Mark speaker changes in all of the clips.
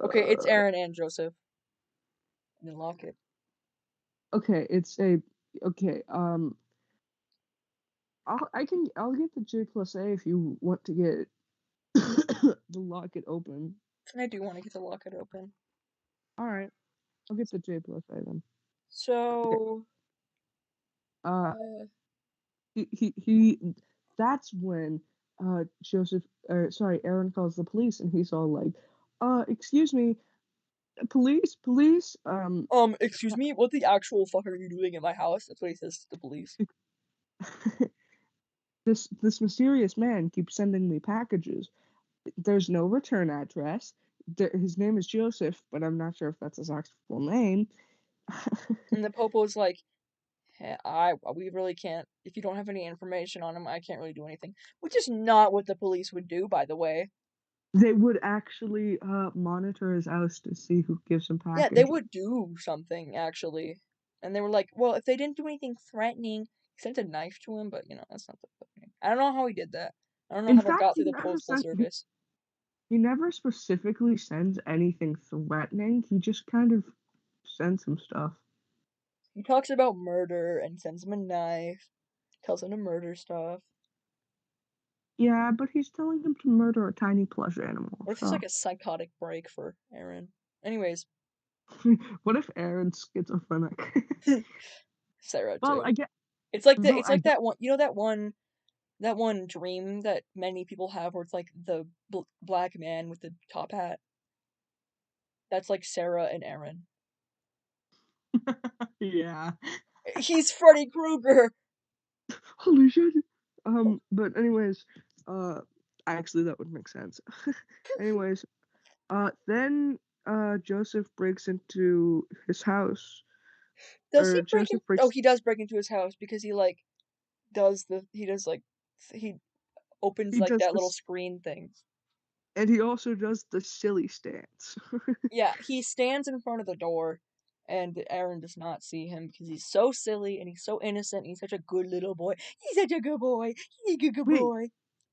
Speaker 1: Okay, it's Aaron and Joseph. And then lock it.
Speaker 2: Okay, okay. I'll get the J plus A if you want to get the lock it open.
Speaker 1: And I do want to get the lock it open.
Speaker 2: All right, I'll get the J plus A then. Okay.
Speaker 1: So,
Speaker 2: Uh,
Speaker 1: uh,
Speaker 2: he that's when Joseph sorry, Aaron calls the police and he's all like, excuse me, police,
Speaker 1: excuse me, what the actual fuck are you doing in my house? That's what he says to the police.
Speaker 2: this mysterious man keeps sending me packages. There's no return address. His name is Joseph, but I'm not sure if that's his actual name.
Speaker 1: And the popo's like, hey, we really can't, if you don't have any information on him, I can't really do anything. Which is not what the police would do, by the way.
Speaker 2: They would actually monitor his house to see who gives him
Speaker 1: Yeah, they
Speaker 2: packages.
Speaker 1: would do something, actually. And they were like, well, if they didn't do anything threatening, he sent a knife to him, but, that's not the thing. I don't know how he did that. I don't know
Speaker 2: In
Speaker 1: how that
Speaker 2: fact,
Speaker 1: got through the postal service.
Speaker 2: he never specifically sends anything threatening. He just kind of sends some stuff.
Speaker 1: He talks about murder and sends him a knife, tells him to murder stuff.
Speaker 2: Yeah, but he's telling him to murder a tiny plush animal.
Speaker 1: What if he's
Speaker 2: So,
Speaker 1: like a psychotic break for Aaron? Anyways,
Speaker 2: what if Aaron's schizophrenic?
Speaker 1: Sarah
Speaker 2: well,
Speaker 1: too.
Speaker 2: I get. Well,
Speaker 1: It's
Speaker 2: I
Speaker 1: like
Speaker 2: get.
Speaker 1: that one, that one dream that many people have where it's like the black man with the top hat. That's like Sarah and Aaron.
Speaker 2: Yeah.
Speaker 1: He's Freddy Krueger.
Speaker 2: Holy shit. But anyways, uh, actually that would make sense. Anyways, then Joseph breaks into his house,
Speaker 1: Does he
Speaker 2: or
Speaker 1: break in?
Speaker 2: Joseph
Speaker 1: Oh,
Speaker 2: breaks.
Speaker 1: he does break into his house because he like he opens
Speaker 2: He
Speaker 1: like
Speaker 2: does
Speaker 1: that little
Speaker 2: this,
Speaker 1: screen thing.
Speaker 2: and he also does the silly stance.
Speaker 1: Yeah, he stands in front of the door, and Aaron does not see him because he's so silly and he's so innocent. And he's such a good little boy. He's such a good boy. He's a good
Speaker 2: Wait,
Speaker 1: boy.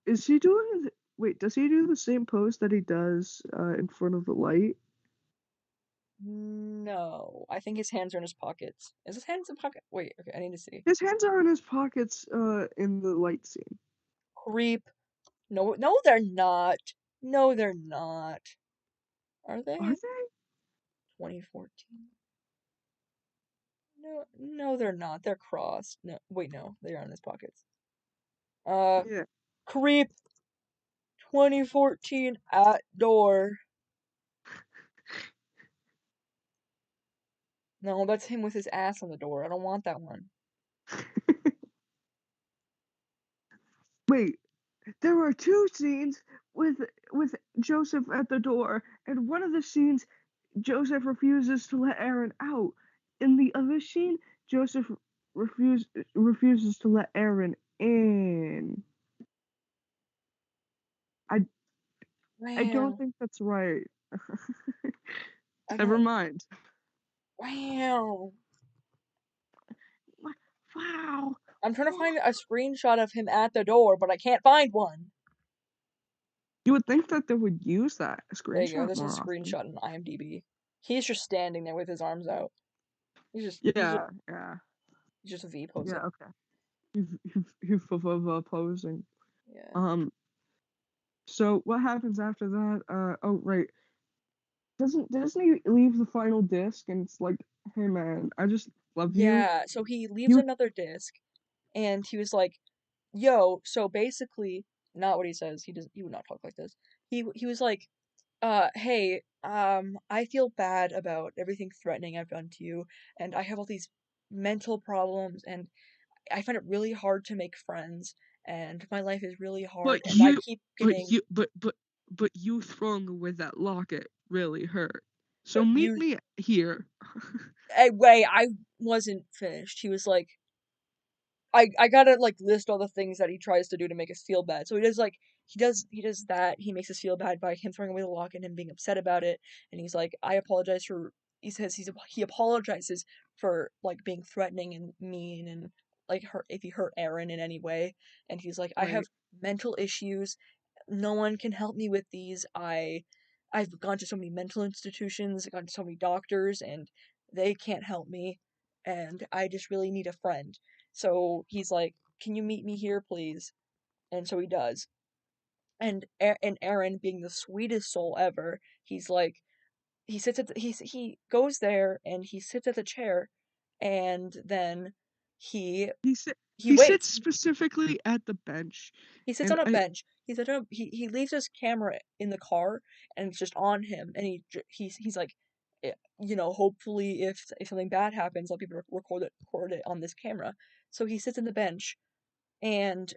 Speaker 2: is he doing? Wait, does he do the same pose that he does in front of the light?
Speaker 1: No, I think his hands are in his pockets. Is his hands in pocket? Wait, okay, I need to see.
Speaker 2: His hands are in his pockets in the light scene.
Speaker 1: Creep. No, no, they're not. No, they're not. Are
Speaker 2: Are
Speaker 1: they?
Speaker 2: they?
Speaker 1: 2014. No, no, they're not. They're crossed. No, wait, no, they are in his pockets. Uh,
Speaker 2: Yeah.
Speaker 1: Creep. 2014 at door. No, that's him with his ass on the door. I don't want that one.
Speaker 2: Wait, there are two scenes with with Joseph at the door, and one of the scenes Joseph refuses to let Aaron out. In the other scene, Joseph refuses to let Aaron in. I I don't
Speaker 1: Wow.
Speaker 2: think that's right.
Speaker 1: I
Speaker 2: Never
Speaker 1: don't.
Speaker 2: mind.
Speaker 1: Wow.
Speaker 2: Wow.
Speaker 1: I'm trying to find a screenshot of him at the door, but I can't find one.
Speaker 2: You would think that they would use that
Speaker 1: There you go.
Speaker 2: screenshot
Speaker 1: There's a
Speaker 2: more often.
Speaker 1: screenshot in IMDb. He's just standing there with his arms out. He's just he's just
Speaker 2: Yeah, yeah,
Speaker 1: he's just V
Speaker 2: yeah.
Speaker 1: posing.
Speaker 2: Okay. Posing.
Speaker 1: Yeah.
Speaker 2: Um. So what happens after that? Oh right. Doesn't he leave the final disc and it's like, hey man, I just love you.
Speaker 1: Yeah. So he leaves
Speaker 2: You
Speaker 1: another disc, and he was like, "Yo." So basically, not what he says. He does. He would not talk like this. He was like, hey, I feel bad about everything threatening I've done to you, and I have all these mental problems, and I find it really hard to make friends, and my life is really
Speaker 2: but
Speaker 1: hard, and I
Speaker 2: you
Speaker 1: keep
Speaker 2: but
Speaker 1: getting,
Speaker 2: you but you throwing away that locket really hurt. So
Speaker 1: but
Speaker 2: meet
Speaker 1: you,
Speaker 2: me here.
Speaker 1: wait, I wasn't finished. He was like, I gotta like list all the things that he tries to do to make us feel bad. So he does like he does that. He makes us feel bad by him throwing away the lock and him being upset about it. And he's like, I apologize for. He says he apologizes for like being threatening and mean and like hurt if he hurt Aaron in any way. And he's like, I have
Speaker 2: Right.
Speaker 1: mental issues. No one can help me with these. I've gone to so many mental institutions, I've gone to so many doctors, and they can't help me, and I just really need a friend. So he's like, "Can you meet me here, please?" And so he does. And Aaron, being the sweetest soul ever, he's like, he sits at he goes there and he sits at the chair, and then he
Speaker 2: He sit
Speaker 1: he
Speaker 2: he sits
Speaker 1: waits.
Speaker 2: specifically at the bench,
Speaker 1: He sits
Speaker 2: and
Speaker 1: on a
Speaker 2: I
Speaker 1: bench. He leaves his camera in the car, and it's just on him. And he's like, hopefully if something bad happens, I'll be able to record it on this camera. So he sits in the bench, and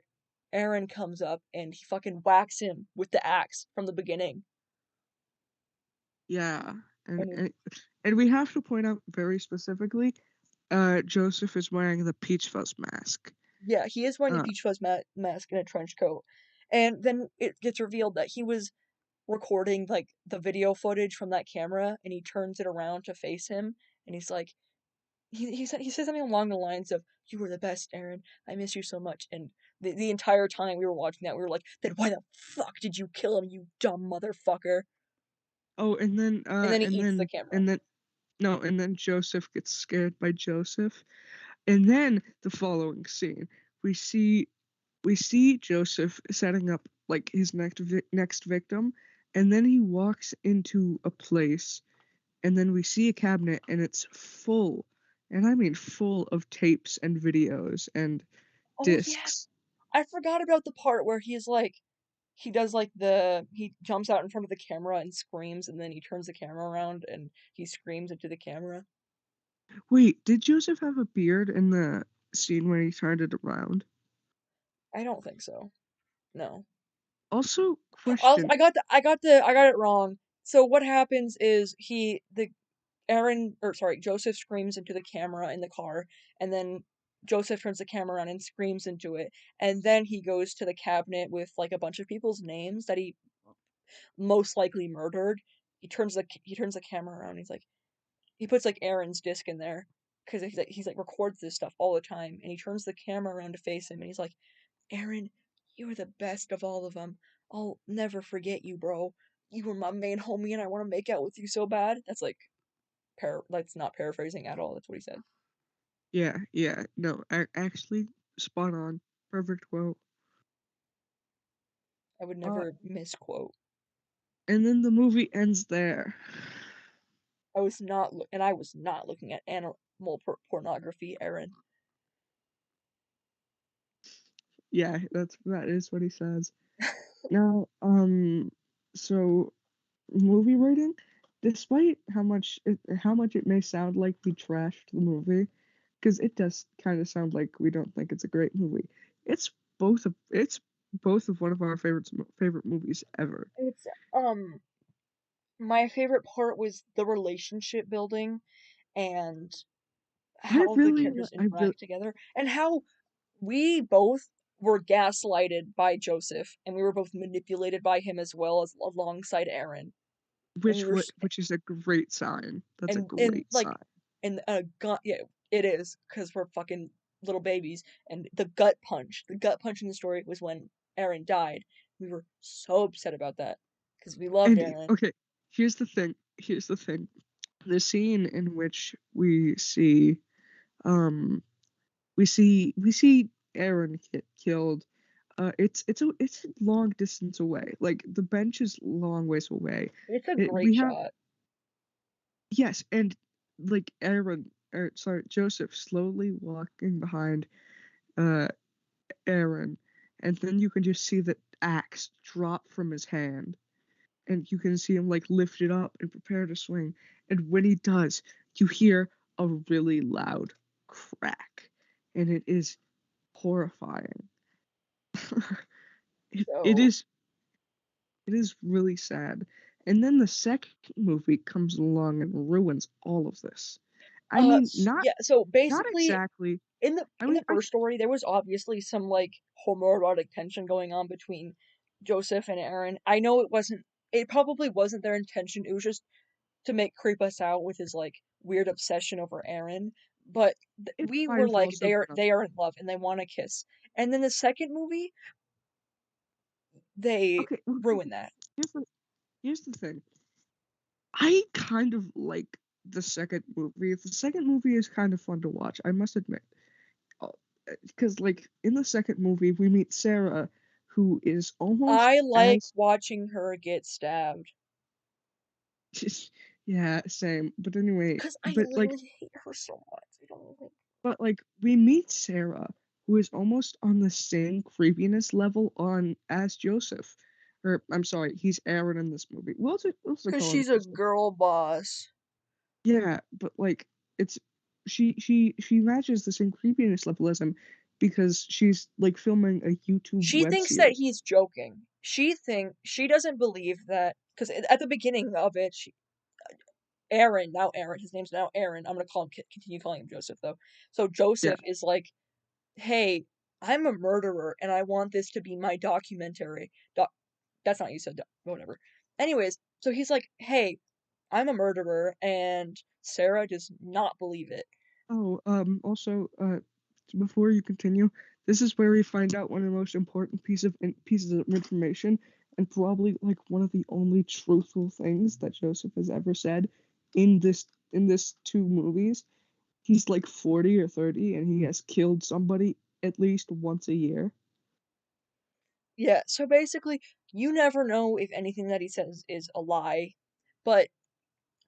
Speaker 1: Aaron comes up and he fucking whacks him with the axe from the beginning.
Speaker 2: yeah, and
Speaker 1: And
Speaker 2: and, and we have to point out very specifically, Joseph is wearing the Peach Fuzz mask.
Speaker 1: yeah, he is wearing a
Speaker 2: Uh,
Speaker 1: Peach Fuzz mask and a trench coat. And then it gets revealed that he was recording like the video footage from that camera, and he turns it around to face him, and he's like, he says something along the lines of, "You were the best, Aaron. I miss you so much." And the entire time we were watching that, we were like, "Then why the fuck did you kill him, you dumb motherfucker?"
Speaker 2: oh,
Speaker 1: And then he eats the camera.
Speaker 2: and then no, and then Joseph gets scared by Joseph, and then the following scene, we see we see Joseph setting up like his next victim, and then he walks into a place, and then we see a cabinet, and it's full, and I mean full of tapes and videos and
Speaker 1: Oh yeah,
Speaker 2: discs.
Speaker 1: I forgot about the part where he's like, he does like he jumps out in front of the camera and screams, and then he turns the camera around and he screams into the camera.
Speaker 2: Wait, did Joseph have a beard in the scene when he turned it around?
Speaker 1: I don't think so. No.
Speaker 2: Also,
Speaker 1: Also,
Speaker 2: question.
Speaker 1: I got it wrong. So what happens is the Aaron, or sorry, Joseph screams into the camera in the car, and then Joseph turns the camera around and screams into it, and then he goes to the cabinet with like a bunch of people's names that he most likely murdered. He turns the camera around. He's like, he puts like Aaron's disc in there because he's like records this stuff all the time, and he turns the camera around to face him, and he's like, "Aaron, you were the best of all of them. I'll never forget you, bro. You were my main homie, and I want to make out with you so bad." That's like that's not paraphrasing at all. That's what he said.
Speaker 2: Yeah, yeah, no, actually, spot on. Perfect quote.
Speaker 1: I would
Speaker 2: Uh,
Speaker 1: never misquote.
Speaker 2: and then the movie ends there.
Speaker 1: I was not looking at animal pornography, Aaron.
Speaker 2: Yeah, that is what he says. Now, so movie rating, despite how much it may sound like we trashed the movie, because it does kind of sound like we don't think it's a great movie. It's it's both of one of our favorite movies ever.
Speaker 1: It's um my favorite part was the relationship building and how the characters
Speaker 2: I really
Speaker 1: interact together, and how we both were gaslighted by Joseph, and we were both manipulated by him as well as alongside Aaron. And we were
Speaker 2: which is a great sign. That's a
Speaker 1: and
Speaker 2: great
Speaker 1: like
Speaker 2: sign.
Speaker 1: and gut, yeah, it is because we're fucking little babies. And the gut punch in the story was when Aaron died. We were so upset about that because we loved
Speaker 2: And
Speaker 1: Aaron.
Speaker 2: okay, here's the thing. Here's the thing. The scene in which we see um we see Aaron get killed. It's a long distance away. Like the bench is long ways away.
Speaker 1: It's a
Speaker 2: We
Speaker 1: great
Speaker 2: have
Speaker 1: shot.
Speaker 2: yes, and like Aaron, or sorry, Joseph slowly walking behind uh Aaron, and then you can just see the axe drop from his hand, and you can see him like lift it up and prepare to swing. And when he does, you hear a really loud crack, and it is horrifying. It
Speaker 1: So,
Speaker 2: is really sad. And then the second movie comes along and ruins all of this. I mean,
Speaker 1: yeah. So
Speaker 2: not
Speaker 1: basically,
Speaker 2: exactly. I
Speaker 1: in
Speaker 2: mean,
Speaker 1: the first story, there was obviously some like homoerotic tension going on between Joseph and Aaron. I know it wasn't. It probably wasn't their intention. It was just to make creep us out with his like weird obsession over Aaron. But
Speaker 2: it
Speaker 1: we
Speaker 2: might
Speaker 1: were
Speaker 2: have
Speaker 1: like,
Speaker 2: also been a
Speaker 1: they are in love and they want to kiss. And then the second movie, they
Speaker 2: okay. Well,
Speaker 1: ruined that.
Speaker 2: here's the here's the thing. I kind of like the second movie. The second movie is kind of fun to watch, I must admit. Because, like, in the second movie, we meet Sarah, who is almost
Speaker 1: I like
Speaker 2: as.
Speaker 1: watching her get stabbed
Speaker 2: Yeah, same. But anyway,
Speaker 1: because I
Speaker 2: but like,
Speaker 1: literally hate her so much. I don't like.
Speaker 2: we meet Sarah, who is almost on the same creepiness level on as Joseph. Or I'm sorry, he's Aaron in this movie. We'll also
Speaker 1: Because
Speaker 2: call him
Speaker 1: she's a
Speaker 2: Joseph.
Speaker 1: girl boss.
Speaker 2: Yeah, but like it's she matches the same creepiness level as him because she's like filming a YouTube
Speaker 1: She
Speaker 2: web
Speaker 1: thinks that
Speaker 2: series.
Speaker 1: he's joking. She doesn't believe that because at the beginning of it, Aaron, his name's now Aaron. I'm gonna continue calling him Joseph though. So
Speaker 2: Yeah.
Speaker 1: Joseph is like, "Hey, I'm a murderer, and I want this to be my documentary." That's not what you said. Whatever. Anyways, so he's like, "Hey, I'm a murderer," and Sarah does not believe it.
Speaker 2: Oh, also, before you continue, this is where we find out one of the most important pieces of information, and probably like one of the only truthful things that Joseph has ever said in this two movies. He's like 40 or 30, and he has killed somebody at least once a year.
Speaker 1: Yeah, so basically, you never know if anything that he says is a lie, but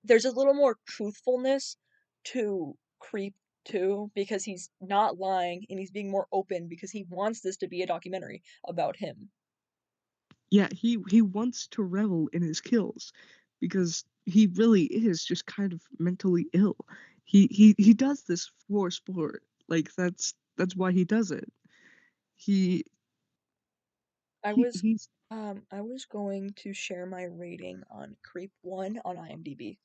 Speaker 1: there's a little more truthfulness to Creep too, because he's not lying and he's being more open because he wants this to be a documentary about him.
Speaker 2: Yeah, he wants to revel in his kills because he really is just kind of mentally ill. He does this for sport. Like that's why he does it. He
Speaker 1: I
Speaker 2: he
Speaker 1: was
Speaker 2: he's
Speaker 1: I was going to share my rating on Creep 1 on IMDb.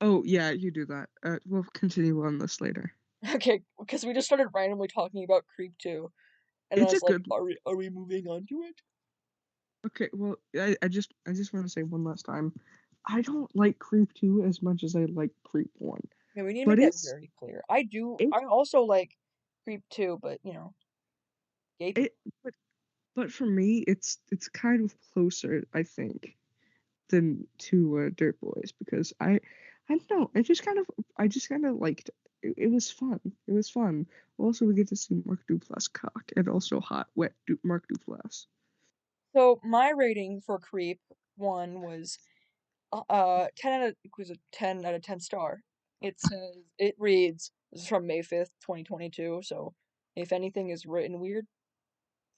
Speaker 2: Oh yeah, you do that. We'll continue on this later.
Speaker 1: Okay, because we just started randomly talking about Creep 2, and I
Speaker 2: It's a
Speaker 1: was like,
Speaker 2: good.
Speaker 1: are we moving on to it?
Speaker 2: Okay, well, I just want to say one last time, I don't like Creep 2 as much as I like Creep 1.
Speaker 1: Yeah, we need to
Speaker 2: But
Speaker 1: make that
Speaker 2: it's
Speaker 1: very clear. I do
Speaker 2: it
Speaker 1: I also like Creep 2, but Gabe.
Speaker 2: it but for me it's kind of closer, I think, than to Dirt Boys because I don't know, I just kind of liked it was fun. It was fun. Also, we get to see Mark Duplass cock and also hot wet Mark Duplass.
Speaker 1: So my rating for Creep 1 was 10 out of 10 star. It reads, this is from May 5th, 2022, so if anything is written weird,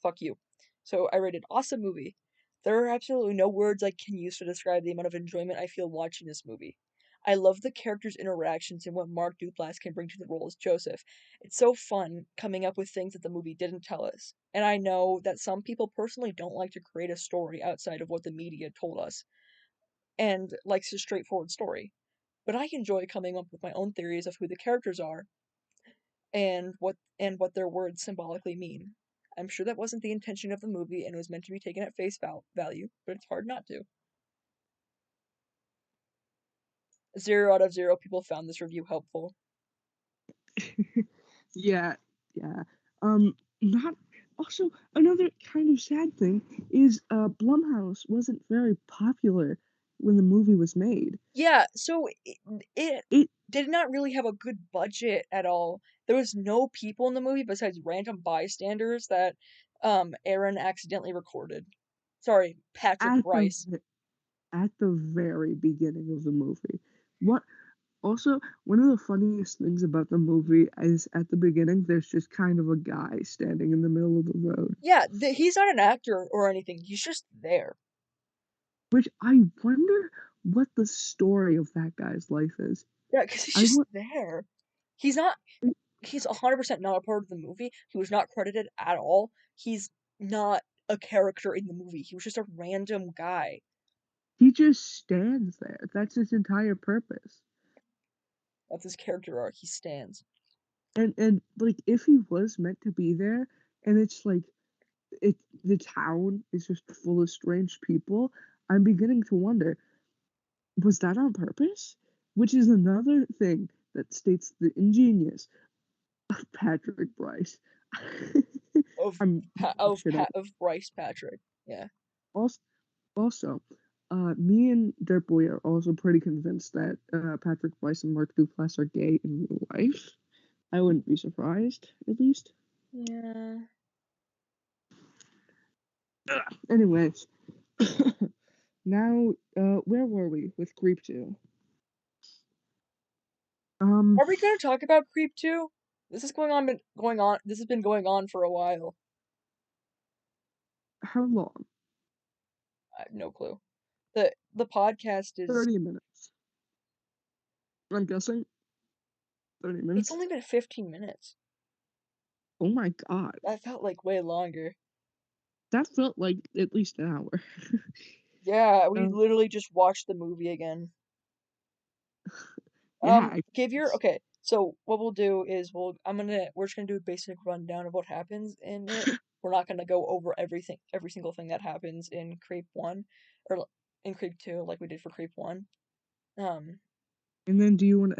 Speaker 1: fuck you. So I rated awesome movie. There are absolutely no words I can use to describe the amount of enjoyment I feel watching this movie. I love the characters' interactions and what Mark Duplass can bring to the role as Joseph. It's so fun coming up with things that the movie didn't tell us. And I know that some people personally don't like to create a story outside of what the media told us and likes a straightforward story. But I enjoy coming up with my own theories of who the characters are and what their words symbolically mean. I'm sure that wasn't the intention of the movie and it was meant to be taken at face value, but it's hard not to. 0 out of 0 people found this review helpful.
Speaker 2: Yeah, yeah. Not also another kind of sad thing is Blumhouse wasn't very popular when the movie was made.
Speaker 1: Yeah, so it
Speaker 2: It
Speaker 1: did not really have a good budget at all. There was no people in the movie besides random bystanders that Aaron accidentally recorded. Sorry, Patrick
Speaker 2: at the
Speaker 1: Bryce.
Speaker 2: at the very beginning of the movie. What also one of the funniest things about the movie is at the beginning there's just kind of a guy standing in the middle of the road,
Speaker 1: Yeah, he's not an actor or anything. He's just there.
Speaker 2: which I wonder what the story of that guy's life is.
Speaker 1: Yeah, because he's
Speaker 2: I
Speaker 1: just
Speaker 2: want.
Speaker 1: there. He's not he's 100% not a part of the movie. He was not credited at all. He's not a character in the movie. He was just a random guy.
Speaker 2: He just stands there. That's his entire purpose.
Speaker 1: That's his character arc. He stands.
Speaker 2: And like if he was meant to be there, and it's like the town is just full of strange people, I'm beginning to wonder, was that on purpose? Which is another thing that states the ingenious of Patrick Bryce.
Speaker 1: Of
Speaker 2: I'm
Speaker 1: Pa-
Speaker 2: making shit up.
Speaker 1: of Bryce Patrick. Yeah.
Speaker 2: Also, also, Me and Dirtboy are also pretty convinced that Patrick Weiss and Mark Duplass are gay in real life. I wouldn't be surprised, at least.
Speaker 1: Yeah.
Speaker 2: Anyways, now, where were we with Creep 2? Um,
Speaker 1: Are we gonna talk about Creep 2? This is going on. This has been going on for a while.
Speaker 2: how long?
Speaker 1: I have no clue. The podcast is
Speaker 2: 30 minutes. I'm guessing 30
Speaker 1: it's
Speaker 2: minutes.
Speaker 1: only been 15 minutes.
Speaker 2: Oh my god.
Speaker 1: That felt like way longer.
Speaker 2: That felt like at least an hour.
Speaker 1: Yeah, we
Speaker 2: Um,
Speaker 1: literally just watched the movie again.
Speaker 2: yeah, I
Speaker 1: Give your
Speaker 2: guess.
Speaker 1: okay. So what we'll do is we're just gonna do a basic rundown of what happens in it. We're not gonna go over every single thing that happens in Creep 1 or in Creep 2 like we did for Creep 1. Um,
Speaker 2: And then do you want to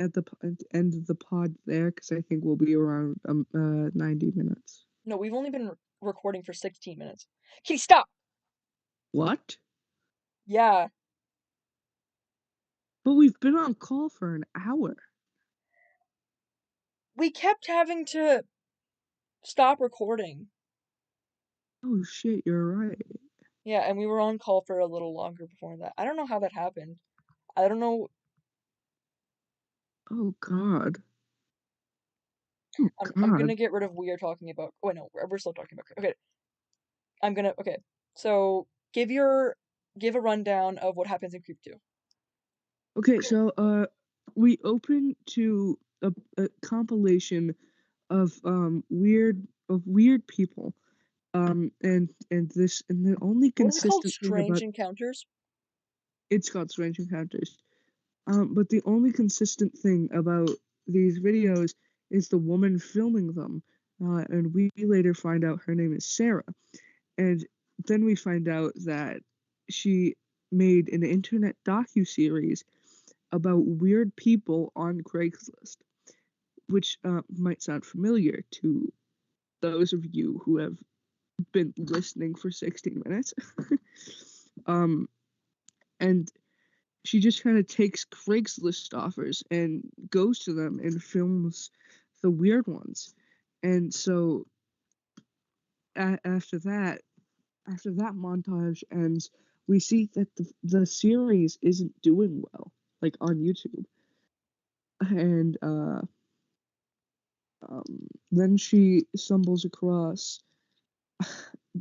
Speaker 2: end the pod there? Because I think we'll be around 90 minutes.
Speaker 1: no, we've only been recording for 16 minutes. Kitty, stop.
Speaker 2: What?
Speaker 1: Yeah,
Speaker 2: But we've been on call for an hour.
Speaker 1: we kept having to stop recording.
Speaker 2: Oh shit, you're right.
Speaker 1: Yeah, and we were on call for a little longer before that. I don't know how that happened. I don't know.
Speaker 2: Oh god. Oh
Speaker 1: I'm gonna
Speaker 2: god.
Speaker 1: get rid of we are talking about. Oh, wait, no, we're still talking about. Okay, okay. So give a rundown of what happens in Creep 2.
Speaker 2: Okay, so we open to a compilation of weird people. And the only
Speaker 1: What is it called?
Speaker 2: consistent thing
Speaker 1: Strange
Speaker 2: about
Speaker 1: Encounters?
Speaker 2: it's called Strange Encounters. But the only consistent thing about these videos is the woman filming them. And we later find out her name is Sarah. And then we find out that she made an internet docu-series about weird people on Craigslist, which might sound familiar to those of you who have been listening for 60 minutes. um, and she just kind of takes Craigslist offers and goes to them and films the weird ones. And so after that montage ends, we see that the series isn't doing well, like on YouTube. And then she stumbles across.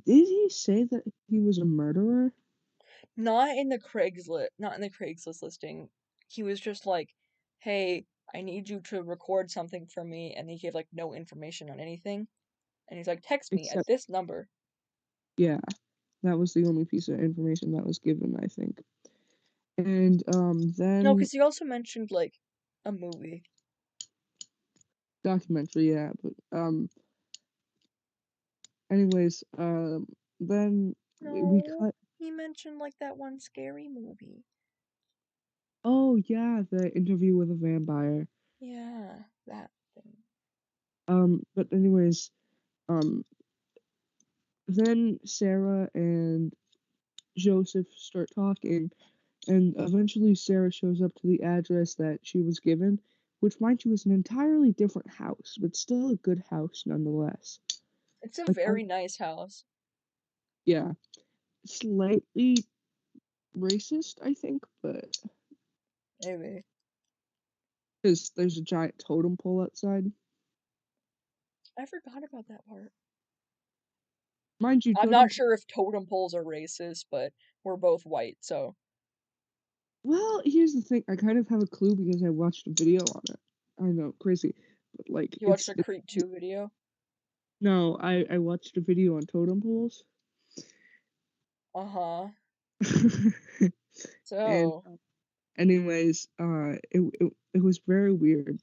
Speaker 2: Did he say that he was a murderer?
Speaker 1: Not in the Craigslist listing. He was just like, "Hey, I need you to record something for me," and he gave like no information on anything. And he's like, "Text me at
Speaker 2: Except,
Speaker 1: this number."
Speaker 2: yeah, that was the only piece of information that was given, I think. And
Speaker 1: No,
Speaker 2: then
Speaker 1: because he also mentioned like a movie.
Speaker 2: documentary, yeah. But anyways, then we
Speaker 1: No,
Speaker 2: cut.
Speaker 1: he mentioned like that one scary movie.
Speaker 2: Oh yeah, the interview with a vampire.
Speaker 1: Yeah, that thing.
Speaker 2: But anyways, um, then Sarah and Joseph start talking, and eventually Sarah shows up to the address that she was given, which, mind you, is an entirely different house, but still a good house nonetheless.
Speaker 1: It's a
Speaker 2: Like, oh
Speaker 1: very nice house.
Speaker 2: yeah, slightly racist, I think, but
Speaker 1: Maybe.
Speaker 2: because there's a giant totem pole outside.
Speaker 1: I forgot about that part.
Speaker 2: Mind you,
Speaker 1: I'm
Speaker 2: totem
Speaker 1: not
Speaker 2: pole.
Speaker 1: sure if totem poles are racist, but we're both white, so
Speaker 2: Well, here's the thing. I kind of have a clue because I watched a video on it. I know, crazy, but like,
Speaker 1: you watched a Creep 2 video.
Speaker 2: no, I watched a video on totem poles.
Speaker 1: Uh-huh.
Speaker 2: And
Speaker 1: So,
Speaker 2: anyways, it was very weird,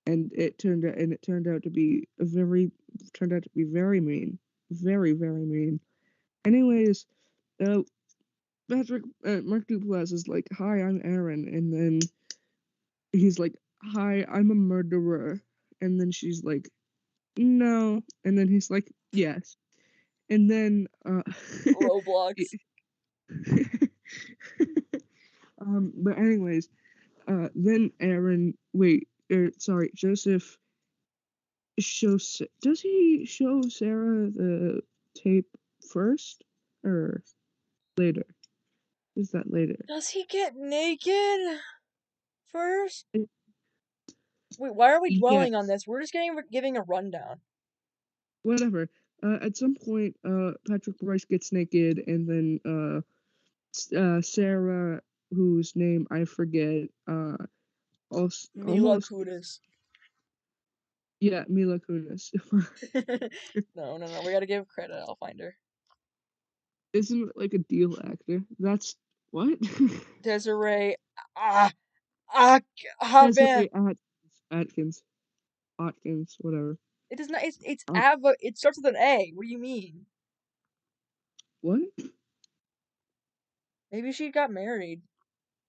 Speaker 2: and it turned out to be very mean, very mean. Anyways, uh, Mark Duplass is like, "Hi, I'm Aaron," and then he's like, "Hi, I'm a murderer," and then she's like, "No," and then he's like, "Yes," and then
Speaker 1: Roblox.
Speaker 2: But anyways, then Aaron, sorry, Joseph does he show Sarah the tape first or later? Is that later?
Speaker 1: Does he get naked first?
Speaker 2: Uh,
Speaker 1: Wait, why are we dwelling on
Speaker 2: Yes,
Speaker 1: this? We're just giving a rundown.
Speaker 2: whatever. At some point, Patrick Bryce gets naked, and then Sarah, whose name I forget, also
Speaker 1: Mila
Speaker 2: almost,
Speaker 1: Kunis.
Speaker 2: yeah, Mila Kunis.
Speaker 1: No. We gotta give credit. I'll find her.
Speaker 2: Isn't it like a deal actor? That's what?
Speaker 1: Desiree. Ah. Ah. Have.
Speaker 2: Desiree Atkins, Atkins, whatever.
Speaker 1: It does not. It's
Speaker 2: Uh,
Speaker 1: Ava. It starts with an A. What do you mean?
Speaker 2: what?
Speaker 1: Maybe she got married.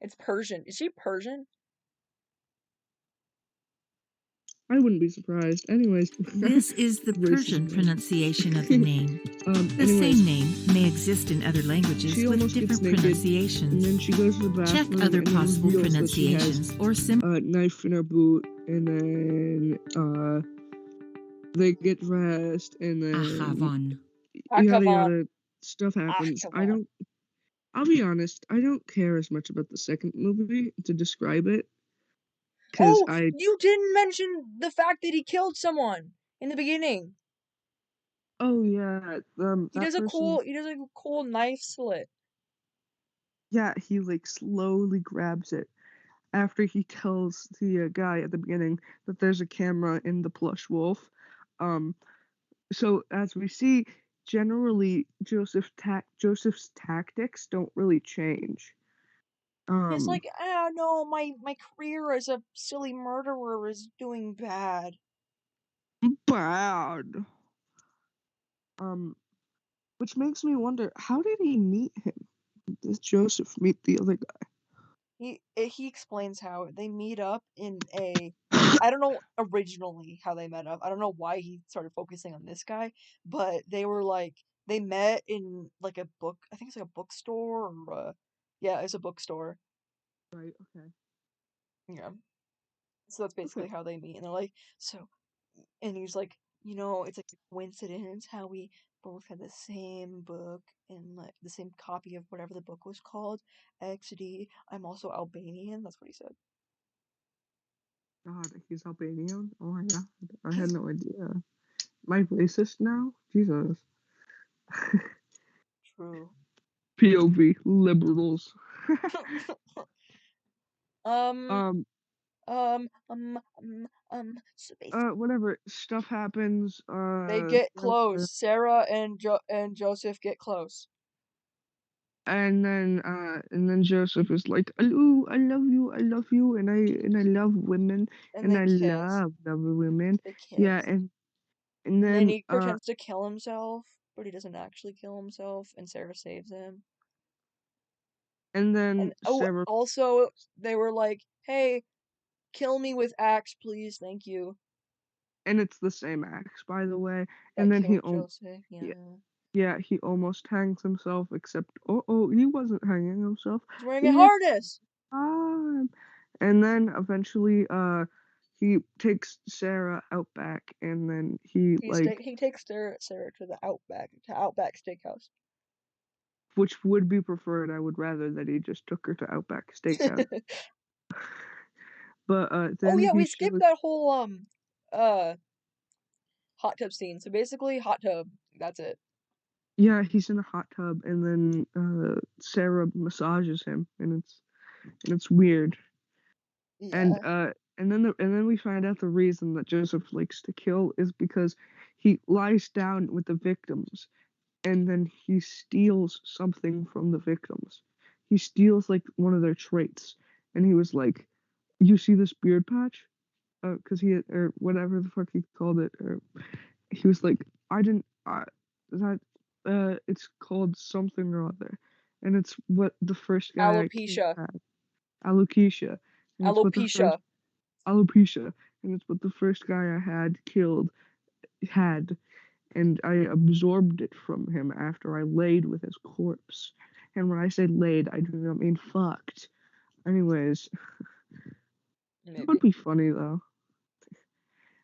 Speaker 1: It's Persian. Is she Persian?
Speaker 2: I wouldn't be surprised. Anyways,
Speaker 3: This is the Persian
Speaker 2: racism.
Speaker 3: pronunciation of the name. The
Speaker 2: Anyways,
Speaker 3: same name may exist in other languages
Speaker 2: she
Speaker 3: with
Speaker 2: almost gets
Speaker 3: different
Speaker 2: naked, and
Speaker 3: pronunciations.
Speaker 2: then she goes to the
Speaker 3: Check
Speaker 2: bathroom
Speaker 3: other
Speaker 2: and then
Speaker 3: possible
Speaker 2: reveals that she has
Speaker 3: pronunciations or
Speaker 2: a knife in her boot, and then they get dressed, and then
Speaker 3: Achavan.
Speaker 2: yada
Speaker 1: Akavan.
Speaker 2: yada stuff happens.
Speaker 1: Akavan.
Speaker 2: I'll be honest, I don't care as much about the second movie to describe it, because
Speaker 1: Oh, you didn't mention the fact that he killed someone in the beginning.
Speaker 2: oh yeah,
Speaker 1: He
Speaker 2: that
Speaker 1: does a
Speaker 2: person,
Speaker 1: cool knife slit.
Speaker 2: yeah, he like slowly grabs it after he tells the guy at the beginning that there's a camera in the plush wolf. Um, so as we see, generally Joseph's tactics don't really change.
Speaker 1: It's
Speaker 2: Um,
Speaker 1: like, ah, no, my career as a silly murderer is doing bad.
Speaker 2: bad. Um, which makes me wonder, how did he meet him? Does Joseph meet the other
Speaker 1: He explains how they meet up in a.
Speaker 2: guy?
Speaker 1: I don't know originally how they met up. I don't know why he started focusing on this guy, but they met in like a book. I think it's like a bookstore or yeah, it's a bookstore.
Speaker 2: Right. Okay.
Speaker 1: Yeah. So that's
Speaker 2: Okay.
Speaker 1: basically how they meet, and they're like, so, and he's like, it's like a coincidence how we both had the same book and like the same copy of whatever the book was called. XD. I'm also Albanian. That's what he said.
Speaker 2: God, he's Albanian. Oh my God, I had
Speaker 1: He's
Speaker 2: no idea. Am I racist now? Jesus.
Speaker 1: true.
Speaker 2: POV liberals.
Speaker 1: um,
Speaker 2: um.
Speaker 1: So basically,
Speaker 2: Whatever stuff happens.
Speaker 1: they get
Speaker 2: Sarah,
Speaker 1: close. Sarah and Joseph get close.
Speaker 2: and then Joseph is like, "Hello, I love you, and I love women,
Speaker 1: And
Speaker 2: and
Speaker 1: they
Speaker 2: I
Speaker 1: kiss.
Speaker 2: love women."
Speaker 1: They
Speaker 2: Yeah,
Speaker 1: kiss.
Speaker 2: and
Speaker 1: And then
Speaker 2: then
Speaker 1: he pretends to kill himself, but he doesn't actually kill himself, and Sarah saves him. And oh,
Speaker 2: Sarah,
Speaker 1: also they were like, "Hey, kill me with axe, please, thank you."
Speaker 2: and it's the same axe, by the way. And
Speaker 1: That
Speaker 2: then
Speaker 1: killed Joseph.
Speaker 2: yeah,
Speaker 1: Yeah,
Speaker 2: yeah, he almost hangs himself, except he wasn't hanging himself.
Speaker 1: he's wearing a
Speaker 2: He had
Speaker 1: harness.
Speaker 2: time. And then eventually, he takes Sarah out back, and then
Speaker 1: He takes Sarah to the Outback Steakhouse.
Speaker 2: which would be preferred. I would rather that he just took her to Outback Steakhouse. But
Speaker 1: Oh
Speaker 2: then
Speaker 1: yeah,
Speaker 2: he
Speaker 1: we skipped
Speaker 2: shows,
Speaker 1: that whole uh hot tub scene. So basically, hot tub. That's it.
Speaker 2: yeah, he's in a hot tub, and then Sarah massages him, and it's weird. And
Speaker 1: Yeah,
Speaker 2: and then we find out the reason that Joseph likes to kill is because he lies down with the victims, and then he steals something from the victims. He steals like one of their traits, and he was like, "You see this beard patch?" Because he had, or whatever the fuck he called it, or he was like, "I didn't. That it's called something or other, and it's what the first guy I killed
Speaker 1: alopecia,
Speaker 2: had, alopecia, and it's what the
Speaker 1: alopecia.
Speaker 2: first alopecia, and it's what the first guy I had killed had." And I absorbed it from him after I laid with his corpse. And when I say laid, I do not mean fucked. Anyways, that would
Speaker 1: Maybe.
Speaker 2: be funny though.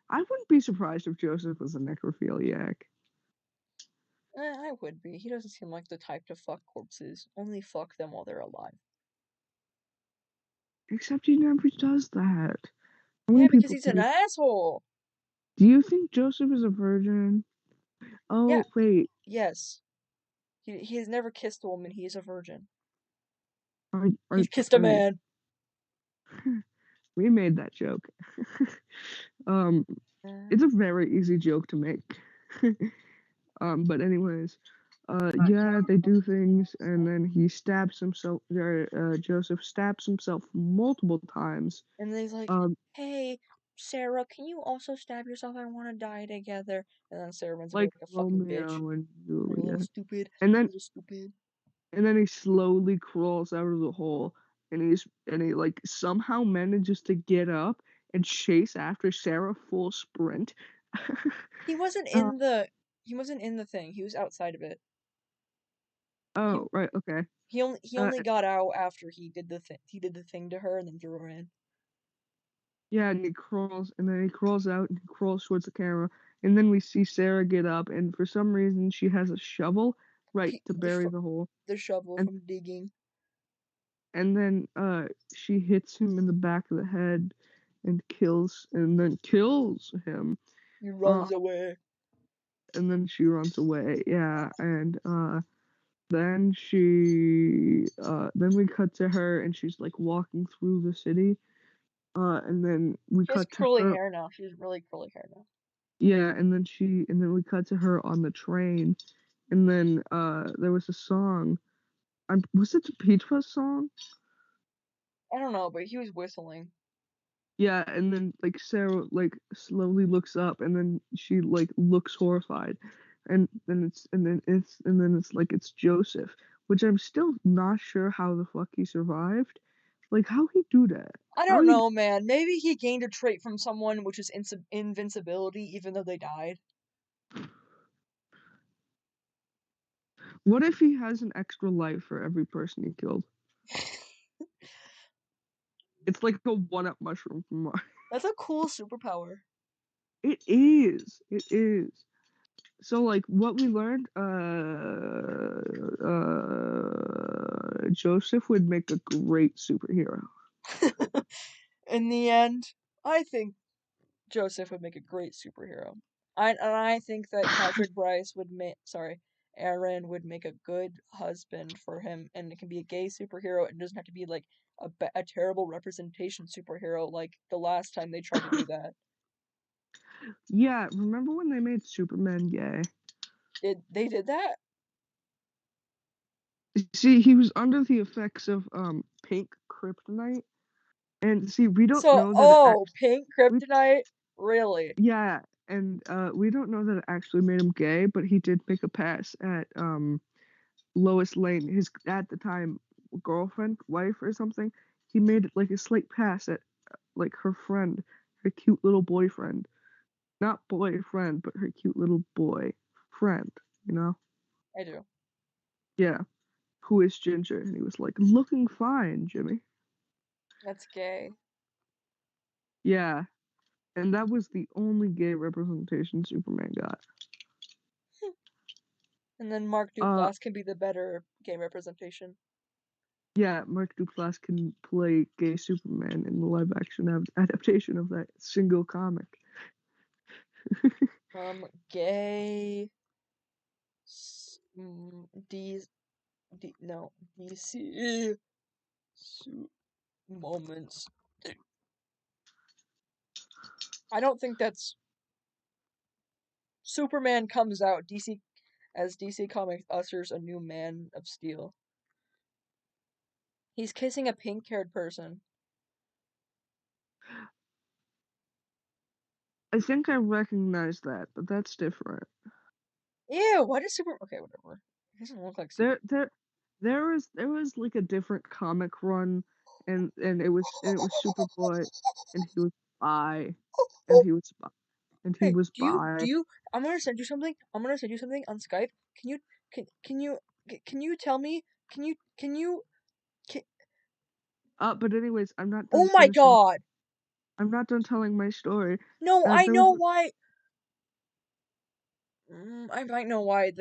Speaker 2: I wouldn't be surprised if Joseph was a necrophiliac.
Speaker 1: I would be. He doesn't seem like the type to fuck corpses. Only fuck them while they're alive.
Speaker 2: Except he never does that. How
Speaker 1: Yeah,
Speaker 2: many
Speaker 1: because
Speaker 2: people
Speaker 1: he's an asshole.
Speaker 2: do you think Joseph is a virgin?
Speaker 1: Yeah.
Speaker 2: Oh, wait.
Speaker 1: Yes. He has never kissed a woman. He is a virgin.
Speaker 2: Are, are,
Speaker 1: He's kissed a
Speaker 2: are,
Speaker 1: man.
Speaker 2: we made that joke. um, it's a very easy joke to make. But anyways, yeah, they do things, and then he stabs himself. Joseph stabs himself multiple times.
Speaker 1: And then he's like,
Speaker 2: Um,
Speaker 1: hey, Sarah, can you also stab yourself? I want to die together. And then Sarah runs away
Speaker 2: like
Speaker 1: like a fucking bitch.
Speaker 2: Romeo and
Speaker 1: Like a little
Speaker 2: Juliet.
Speaker 1: stupid.
Speaker 2: And then
Speaker 1: Little stupid.
Speaker 2: and then he slowly crawls out of the hole, and he like somehow manages to get up and chase after Sarah full sprint.
Speaker 1: He wasn't
Speaker 2: uh,
Speaker 1: in the. He wasn't in the thing. He was outside of it. He
Speaker 2: oh, right, okay.
Speaker 1: he only got out after he did the thing. He did the thing to her and then threw her in.
Speaker 2: Yeah, and he crawls, and then he crawls out, and he crawls towards the camera, and then we see Sarah get up, and for some reason she has a shovel, right,
Speaker 1: He,
Speaker 2: to bury the hole,
Speaker 1: the shovel
Speaker 2: and
Speaker 1: from digging.
Speaker 2: and then she hits him in the back of the head, and then kills him,
Speaker 1: He
Speaker 2: uh,
Speaker 1: runs away.
Speaker 2: and then she runs away, yeah, and then we cut to her, and she's like walking through the city, and then we
Speaker 1: She has
Speaker 2: cut to
Speaker 1: curly
Speaker 2: her.
Speaker 1: hair now. She has really curly hair now.
Speaker 2: Yeah, and then we cut to her on the train, and then there was a song. Was it the Peach Fuzz song?
Speaker 1: I don't know, but he was whistling.
Speaker 2: Yeah, and then like Sarah like slowly looks up, and then she like looks horrified, and then it's like it's Joseph, which I'm still not sure how the fuck he survived. Like how he do that?
Speaker 1: I
Speaker 2: How
Speaker 1: don't
Speaker 2: he?
Speaker 1: know, man. Maybe he gained a trait from someone, which is invincibility, even though they died.
Speaker 2: What if he has an extra life for every person he killed? It's like a one-up mushroom from Mars.
Speaker 1: That's a cool superpower.
Speaker 2: It is. It is. So like what we learned, Joseph would make a great superhero.
Speaker 1: In the end, I think Joseph would make a great superhero. I think that Patrick Bryce would make Aaron would make a good husband for him, and it can be a gay superhero. It doesn't have to be like a terrible representation superhero like the last time they tried to do that.
Speaker 2: Yeah, remember when they made Superman gay?
Speaker 1: Did they did that?
Speaker 2: See, he was under the effects of pink kryptonite, and see, we don't
Speaker 1: So,
Speaker 2: know that
Speaker 1: oh, pink
Speaker 2: we,
Speaker 1: kryptonite? Really?
Speaker 2: yeah, and we don't know that it actually made him gay, but he did make a pass at Lois Lane, his at the time girlfriend, wife, or something. He made like a slight pass at like her friend, her cute little boyfriend. Not boyfriend, but her cute little boy friend, you know?
Speaker 1: I do.
Speaker 2: Yeah. Who is Ginger? And he was like, looking fine, Jimmy.
Speaker 1: That's gay.
Speaker 2: Yeah. And that was the only gay representation Superman got.
Speaker 1: And then Mark
Speaker 2: Uh,
Speaker 1: Duplass can be the better gay representation.
Speaker 2: yeah, Mark Duplass can play gay Superman in the live action adaptation of that single comic.
Speaker 1: Gay. D. No. DC. Moments. I don't think that's. Superman comes out. DC Comics ushers a new Man of Steel. He's kissing a pink-haired person.
Speaker 2: I think I recognize that, but that's different.
Speaker 1: Ew, why does Superman... Okay, whatever. He doesn't look like
Speaker 2: There,
Speaker 1: Superman.
Speaker 2: there, there was like a different comic run, and it was Superboy, and he was bi, and he was bi, and he
Speaker 1: Hey,
Speaker 2: was
Speaker 1: do
Speaker 2: bi.
Speaker 1: you, I'm gonna send you something. I'm gonna send you something on Skype. Can you, can you tell me can you
Speaker 2: But anyways, I'm not
Speaker 1: Oh
Speaker 2: done
Speaker 1: my
Speaker 2: finishing.
Speaker 1: god.
Speaker 2: I'm not done telling my story.
Speaker 1: No, I
Speaker 2: There
Speaker 1: know
Speaker 2: was
Speaker 1: why. I might know why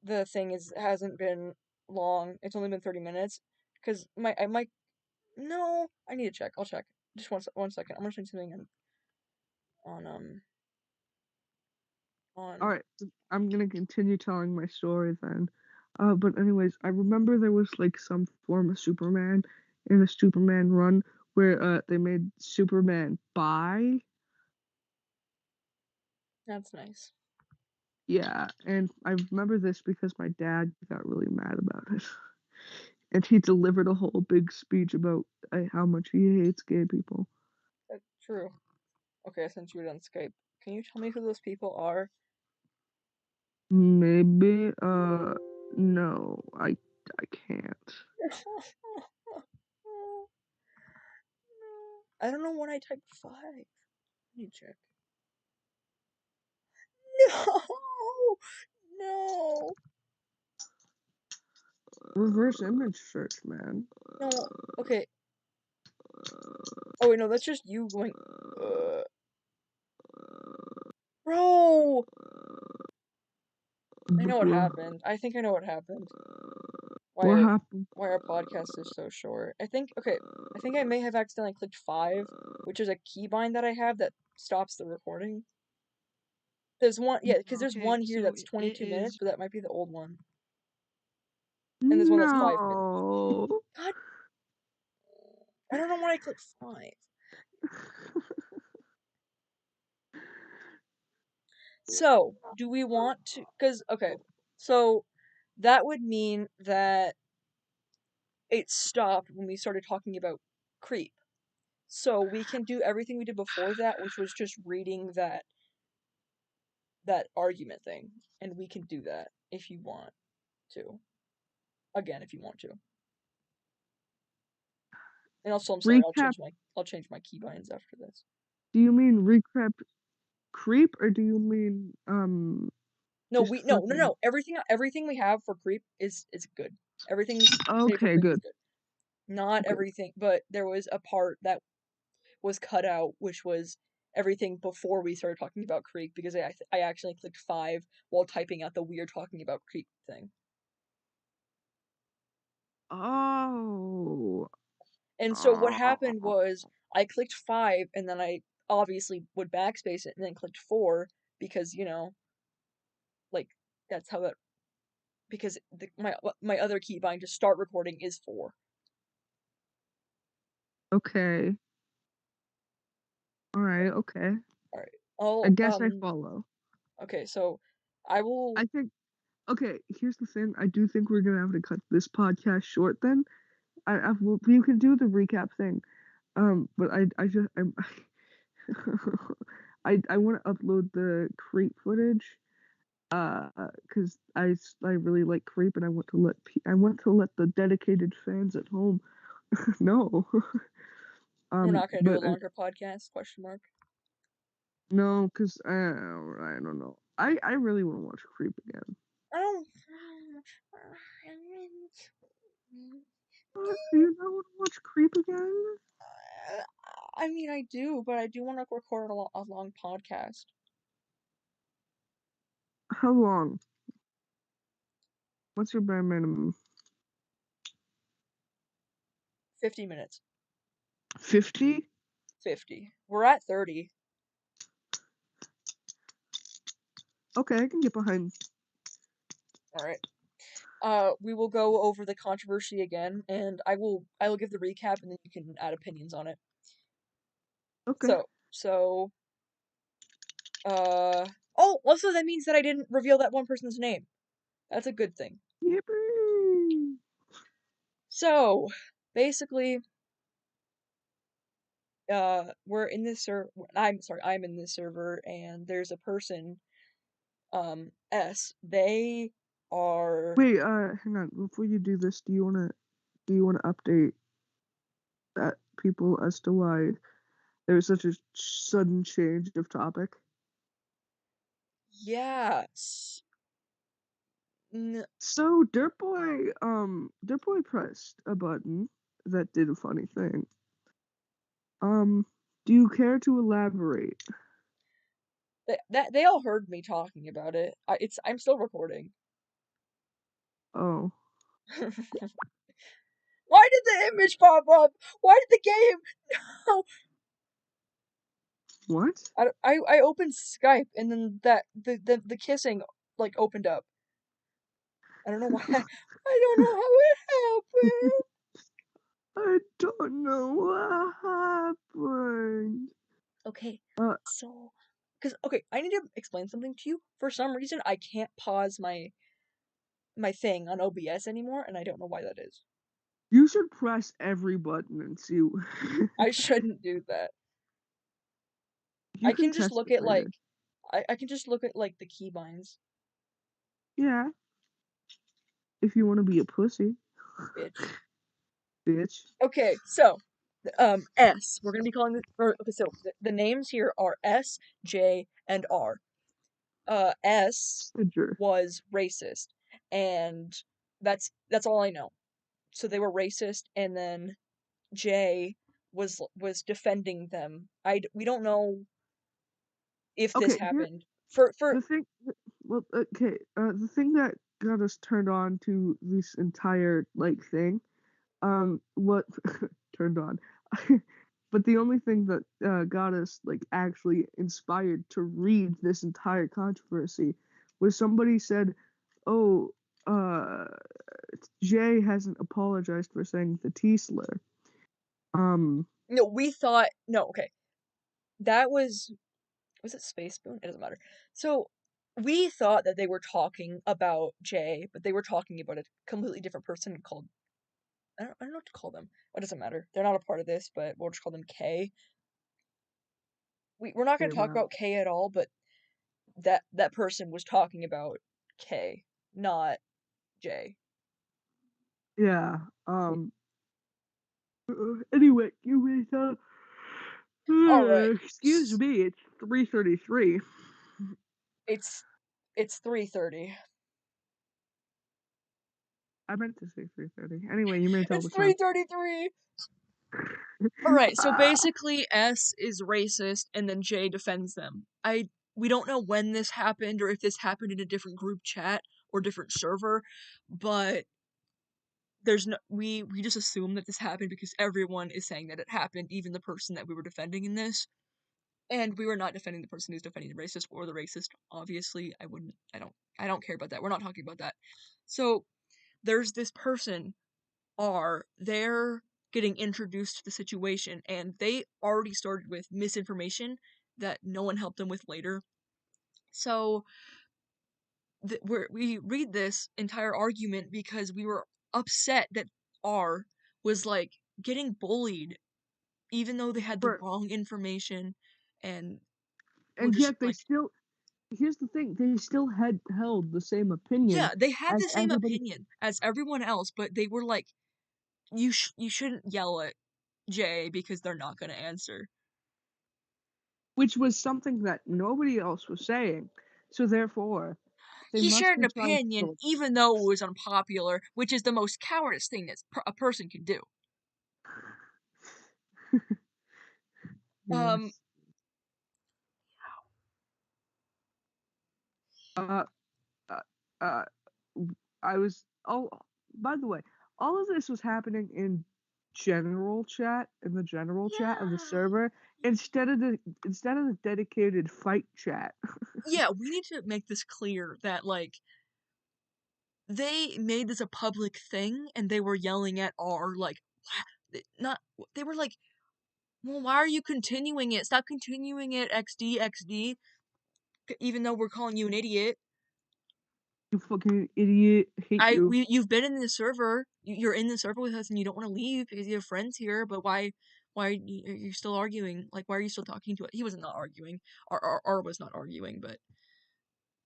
Speaker 1: the thing hasn't been long. It's only been 30 minutes. Cause I might no, I need to check. I'll check. Just one second. I'm gonna change something on
Speaker 2: all
Speaker 1: on
Speaker 2: right. I'm gonna continue telling my story then. But anyways, I remember there was like some form of Superman in a Superman run where they made Superman bi.
Speaker 1: That's nice.
Speaker 2: Yeah, and I remember this because my dad got really mad about it. And he delivered a whole big speech about how much he hates gay people.
Speaker 1: That's true. Okay, I sent you it on Skype. Can you tell me who those people are?
Speaker 2: Maybe, no, I can't.
Speaker 1: I don't know when I typed 5. Let me check. No! No!
Speaker 2: Reverse image search, man.
Speaker 1: No. Okay. Oh wait, no, that's just you going. Bro! I know what happened. I think I know what happened. Why
Speaker 2: What
Speaker 1: our
Speaker 2: happened?
Speaker 1: why our podcast is so short. Okay. I think I may have accidentally clicked 5, which is a keybind that I have that stops the recording. There's one, yeah, because there's
Speaker 2: Okay,
Speaker 1: one here
Speaker 2: so
Speaker 1: that's
Speaker 2: it
Speaker 1: 22 minutes,
Speaker 2: is.
Speaker 1: but that might be the old one. And there's one that's 5 minutes.
Speaker 2: No.
Speaker 1: God, I don't know why I clicked 5. So, do we want to, because, okay, so that would mean that it stopped when we started talking about creep. So we can do everything we did before that, which was just reading that argument thing, and we can do that if you want to. Again, if you want to. And also, I'm sorry,
Speaker 2: Recap.
Speaker 1: I'll change my keybinds after this.
Speaker 2: Do you mean recap creep or do you mean
Speaker 1: No,
Speaker 2: just
Speaker 1: we no no
Speaker 2: fucking?
Speaker 1: no. Everything we have for creep is good. Everything's saved for
Speaker 2: Okay,
Speaker 1: creep is
Speaker 2: good.
Speaker 1: good. Not
Speaker 2: Good.
Speaker 1: everything, but there was a part that was cut out, which was everything before we started talking about creep because I actually clicked 5 while typing out the weird talking about creep thing.
Speaker 2: Oh.
Speaker 1: And so what happened was I clicked 5 and then I obviously would backspace it and then clicked 4 because, like that's how that because my other keybind to start recording is 4.
Speaker 2: Okay. All right. Okay.
Speaker 1: All right.
Speaker 2: I
Speaker 1: I'll
Speaker 2: guess I follow.
Speaker 1: okay, so I will
Speaker 2: I think. Okay. Here's the thing. I do think we're gonna have to cut this podcast short. Then I will. You can do the recap thing. But I just I'm. I want to upload the creep footage. Cause I really like creep and I want to let the dedicated fans at home know.
Speaker 1: we're not going to do a
Speaker 2: But
Speaker 1: longer podcast question mark.
Speaker 2: no, cause I don't know. I really want to watch creep again.
Speaker 1: I don't
Speaker 2: What? Do you not want to watch creep again?
Speaker 1: I mean I do, but I do want to record a long podcast.
Speaker 2: How long? What's your bare minimum?
Speaker 1: 50 minutes.
Speaker 2: 50?
Speaker 1: 50. We're at 30.
Speaker 2: Okay, I can get behind.
Speaker 1: All right. We will go over the controversy again, and I will give the recap, and then you can add opinions on it.
Speaker 2: Okay.
Speaker 1: So, oh, also that means that I didn't reveal that one person's name. That's a good thing.
Speaker 2: Yippee!
Speaker 1: So, basically, we're in this server. I'm in this server, and there's a person, S. They are.
Speaker 2: Wait, hang on. Before you do this, do you wanna update that people as to why there was such a sudden change of topic?
Speaker 1: Yes.
Speaker 2: So Dirtboy pressed a button that did a funny thing. Do you care to elaborate?
Speaker 1: They all heard me talking about it. I'm still recording.
Speaker 2: Oh,
Speaker 1: Why did the image pop up? Why did the game? No.
Speaker 2: what?
Speaker 1: I opened Skype and then the kissing like opened up. I don't know why. I don't know how it happened.
Speaker 2: I don't know what happened.
Speaker 1: Okay,
Speaker 2: Uh,
Speaker 1: so okay, I need to explain something to you. For some reason, I can't pause my thing on OBS anymore, and I don't know why that is.
Speaker 2: you should press every button and see.
Speaker 1: I shouldn't do that.
Speaker 2: You
Speaker 1: I
Speaker 2: can
Speaker 1: can just
Speaker 2: test
Speaker 1: look
Speaker 2: it
Speaker 1: at
Speaker 2: later.
Speaker 1: I can just look at like the keybinds,
Speaker 2: Yeah, if you want to be a pussy,
Speaker 1: bitch.
Speaker 2: bitch.
Speaker 1: Okay, so S. We're gonna be calling this. Okay, so the names here are S, J, and R. S
Speaker 2: Sidger.
Speaker 1: was racist, and that's all I know. So they were racist, and then J was defending them. We don't know if this
Speaker 2: Okay, here
Speaker 1: happened. For
Speaker 2: the thing. Well, okay. The thing that got us turned on to this entire like thing. What turned on? But the only thing that got us like actually inspired to read this entire controversy was somebody said, "Oh, uh, Jay hasn't apologized for saying the T slur."
Speaker 1: no, we thought no. Okay, that was it Space Spoon? It doesn't matter. So we thought that they were talking about Jay, but they were talking about a completely different person called I don't know what to call them. It doesn't matter. They're not a part of this, but we'll just call them K. We're not going
Speaker 2: Okay,
Speaker 1: to talk
Speaker 2: wow.
Speaker 1: about K at all, but that person was talking about K, not J.
Speaker 2: Yeah. Anyway, you may tell.
Speaker 1: All right.
Speaker 2: Excuse me. It's 3:33.
Speaker 1: It's it's 3:30.
Speaker 2: I meant to say 3:30. Anyway, you may tell
Speaker 1: It's
Speaker 2: the time.
Speaker 1: 3:33. All right. So
Speaker 2: Ah,
Speaker 1: basically S is racist and then J defends them. We don't know when this happened or if this happened in a different group chat or different server, but there's no we just assume that this happened because everyone is saying that it happened, even the person that we were defending in this. And we were not defending the person who's defending the racist or the racist. Obviously, I don't care about that. We're not talking about that. So there's this person R, they're getting introduced to the situation and they already started with misinformation that no one helped them with later. So we read this entire argument because we were upset that R was like getting bullied even though they had the
Speaker 2: but
Speaker 1: wrong information and we're
Speaker 2: and
Speaker 1: just
Speaker 2: yet they
Speaker 1: like
Speaker 2: still. Here's the thing: they still had held the same opinion
Speaker 1: yeah, they had
Speaker 2: as
Speaker 1: the same
Speaker 2: everybody,
Speaker 1: opinion as everyone else, but they were like you shouldn't yell at Jay because they're not going to answer.
Speaker 2: which was something that nobody else was saying. So therefore, they
Speaker 1: He
Speaker 2: must
Speaker 1: shared an
Speaker 2: be trying
Speaker 1: opinion
Speaker 2: to.
Speaker 1: even though it was unpopular, which is the most cowardice thing that a person can do. Um,
Speaker 2: Yes. Uh, uh, uh, I was. Oh, by the way, all of this was happening in general chat, in the general chat of the
Speaker 1: yeah.
Speaker 2: server, instead of the dedicated fight chat.
Speaker 1: Yeah, we need to make this clear that like they made this a public thing and they were yelling at our like not they were like, "Well, why are you continuing it? Stop continuing it, XD. Even though we're calling you an idiot."
Speaker 2: You fucking idiot! Hate you.
Speaker 1: You've been in the server. You're in the server with us, and you don't want to leave because you have friends here. But why are you still arguing? Like, why are you still talking to it? He was not arguing. R was not arguing, but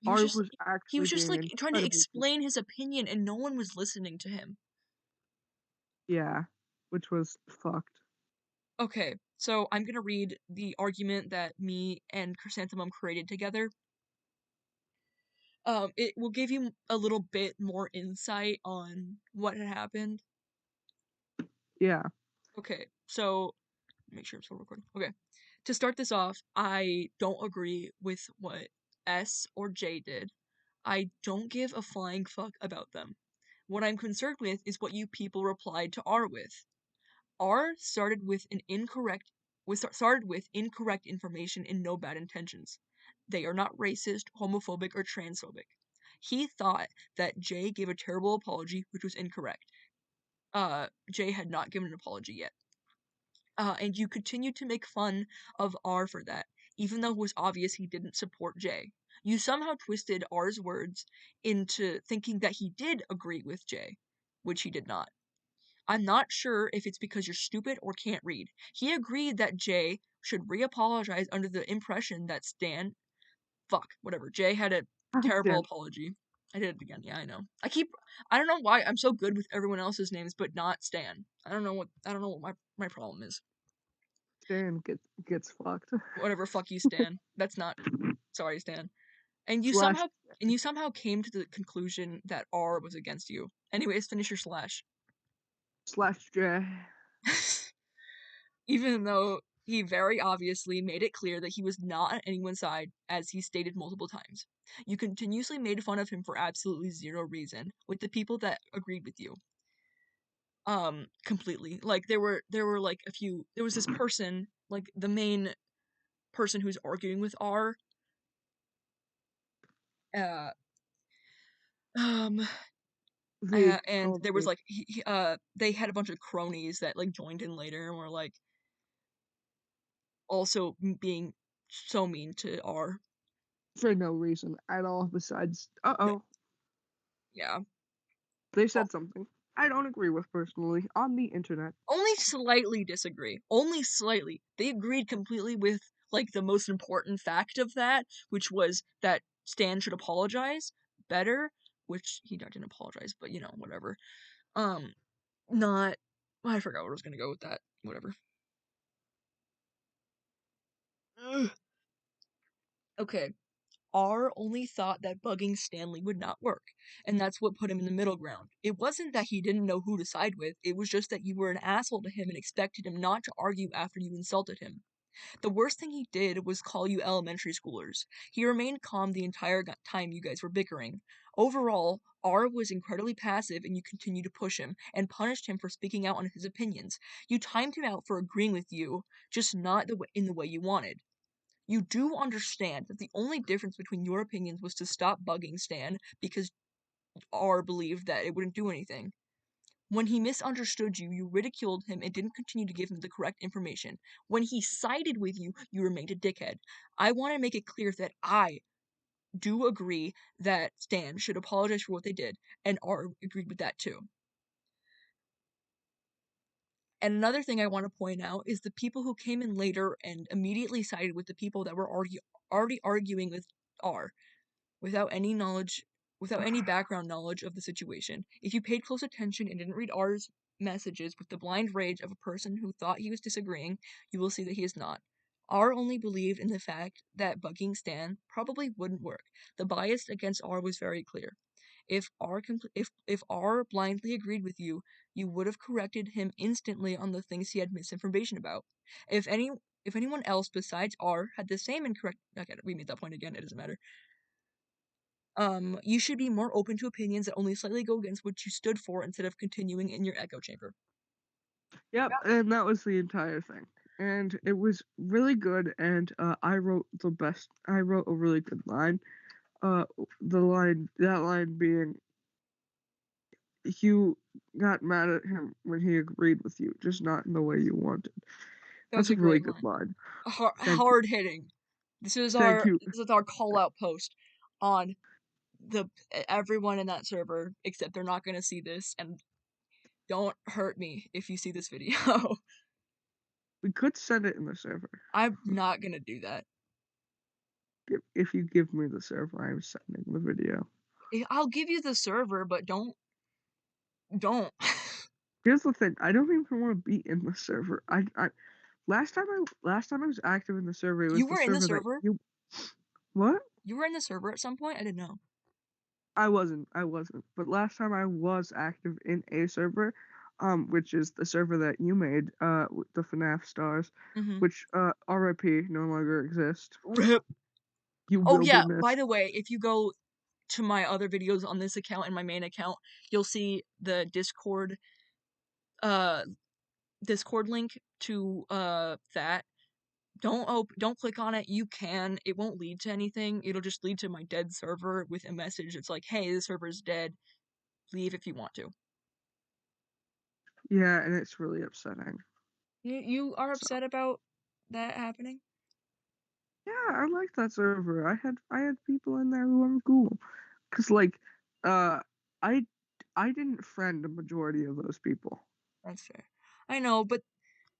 Speaker 2: R was
Speaker 1: he
Speaker 2: actually
Speaker 1: was just
Speaker 2: being
Speaker 1: like trying to
Speaker 2: incredibly.
Speaker 1: explain his opinion, and no one was listening to him.
Speaker 2: Yeah, which was fucked.
Speaker 1: Okay, so I'm gonna read the argument that me and Chrysanthemum created together. It will give you a little bit more insight on what had happened.
Speaker 2: Yeah.
Speaker 1: Okay, so make sure I'm still recording. Okay. To start this off, I don't agree with what S or J did. I don't give a flying fuck about them. What I'm concerned with is what you people replied to R with. R started with incorrect information and no bad intentions. They are not racist, homophobic, or transphobic. He thought that J gave a terrible apology, which was incorrect. J had not given an apology yet. And you continued to make fun of R for that, even though it was obvious he didn't support J. You somehow twisted R's words into thinking that he did agree with J, which he did not. I'm not sure if it's because you're stupid or can't read. He agreed that J should re-apologize under the impression that Jay had a terrible
Speaker 2: Stan.
Speaker 1: apology. I did it again. Yeah, I know. I don't know why I'm so good with everyone else's names, but not Stan. I don't know what my problem is.
Speaker 2: Stan gets fucked.
Speaker 1: Whatever, fuck you, Stan. That's not, sorry, Stan. And you
Speaker 2: Slash
Speaker 1: somehow came to the conclusion that R was against you. Anyways, finish your slash.
Speaker 2: J.
Speaker 1: Even though he very obviously made it clear that he was not on anyone's side, as he stated multiple times. You continuously made fun of him for absolutely zero reason, with the people that agreed with you. Completely. Like, there were like a few, there was this person, like, the main person who's arguing with R, uh, and there was, like, they had a bunch of cronies that, like, joined in later and were, like, also being so mean to R.
Speaker 2: For no reason at all besides,
Speaker 1: Yeah.
Speaker 2: they said something I don't agree with personally on the internet.
Speaker 1: Only slightly disagree. Only slightly. They agreed completely with, like, the most important fact of that, which was that Stan should apologize better, which he didn't apologize, but, whatever. Not, I forgot where I was gonna go with that. Whatever. Ugh. Okay. R only thought that bugging Stanley would not work, and that's what put him in the middle ground. It wasn't that he didn't know who to side with, it was just that you were an asshole to him and expected him not to argue after you insulted him. The worst thing he did was call you elementary schoolers. He remained calm the entire time you guys were bickering. Overall, R was incredibly passive and you continued to push him, and punished him for speaking out on his opinions. You timed him out for agreeing with you, just not in the way you wanted. You do understand that the only difference between your opinions was to stop bugging Stan because R believed that it wouldn't do anything. When he misunderstood you, you ridiculed him and didn't continue to give him the correct information. When he sided with you, you remained a dickhead. I want to make it clear that I do agree that Stan should apologize for what they did, and R agreed with that too. And another thing I want to point out is the people who came in later and immediately sided with the people that were already arguing with R without any background knowledge of the situation. If you paid close attention and didn't read R's messages with the blind rage of a person who thought he was disagreeing, you will see that he is not. R only believed in the fact that bugging Stan probably wouldn't work. The bias against R was very clear. If R blindly agreed with you, you would have corrected him instantly on the things he had misinformation about. If anyone else besides R had the same incorrect, okay, we made that point again, it doesn't matter. You should be more open to opinions that only slightly go against what you stood for instead of continuing in your echo chamber.
Speaker 2: Yep, and that was the entire thing. And it was really good, and I wrote a really good line. That line being, you got mad at him when he agreed with you, just not in the way you wanted.
Speaker 1: That's
Speaker 2: That's
Speaker 1: a
Speaker 2: a really
Speaker 1: great
Speaker 2: good
Speaker 1: line.
Speaker 2: line.
Speaker 1: Hard hitting. This is
Speaker 2: Thank you.
Speaker 1: our call out post on everyone in that server, except they're not gonna see this, and don't hurt me if you see this video.
Speaker 2: We could send it in the server.
Speaker 1: I'm not gonna do that.
Speaker 2: If you give me the server, I'm sending the video.
Speaker 1: I'll give you the server, but don't.
Speaker 2: Here's the thing. I don't even want to be in the server. Last time I was active in the server, it was
Speaker 1: You
Speaker 2: the
Speaker 1: were in the
Speaker 2: server that
Speaker 1: server?
Speaker 2: you. What?
Speaker 1: You were in the server at some point? I didn't know.
Speaker 2: I wasn't. But last time I was active in a server, which is the server that you made, with the FNAF stars,
Speaker 1: Mm-hmm.
Speaker 2: which RIP no longer exist.
Speaker 1: Rip.
Speaker 2: You
Speaker 1: Oh
Speaker 2: will be
Speaker 1: yeah, by
Speaker 2: missed.
Speaker 1: the way, if you go to my other videos on this account and my main account, you'll see the uh Discord link to that. Don't click on it. You can. It won't lead to anything. It'll just lead to my dead server with a message. It's like, "Hey, the server is dead. Leave if you want to."
Speaker 2: Yeah, and it's really upsetting.
Speaker 1: You are
Speaker 2: So
Speaker 1: upset about that happening?
Speaker 2: yeah, I like that server. I had people in there who were cool. Cause like, uh, I I didn't friend a majority of those people.
Speaker 1: That's fair. I know, but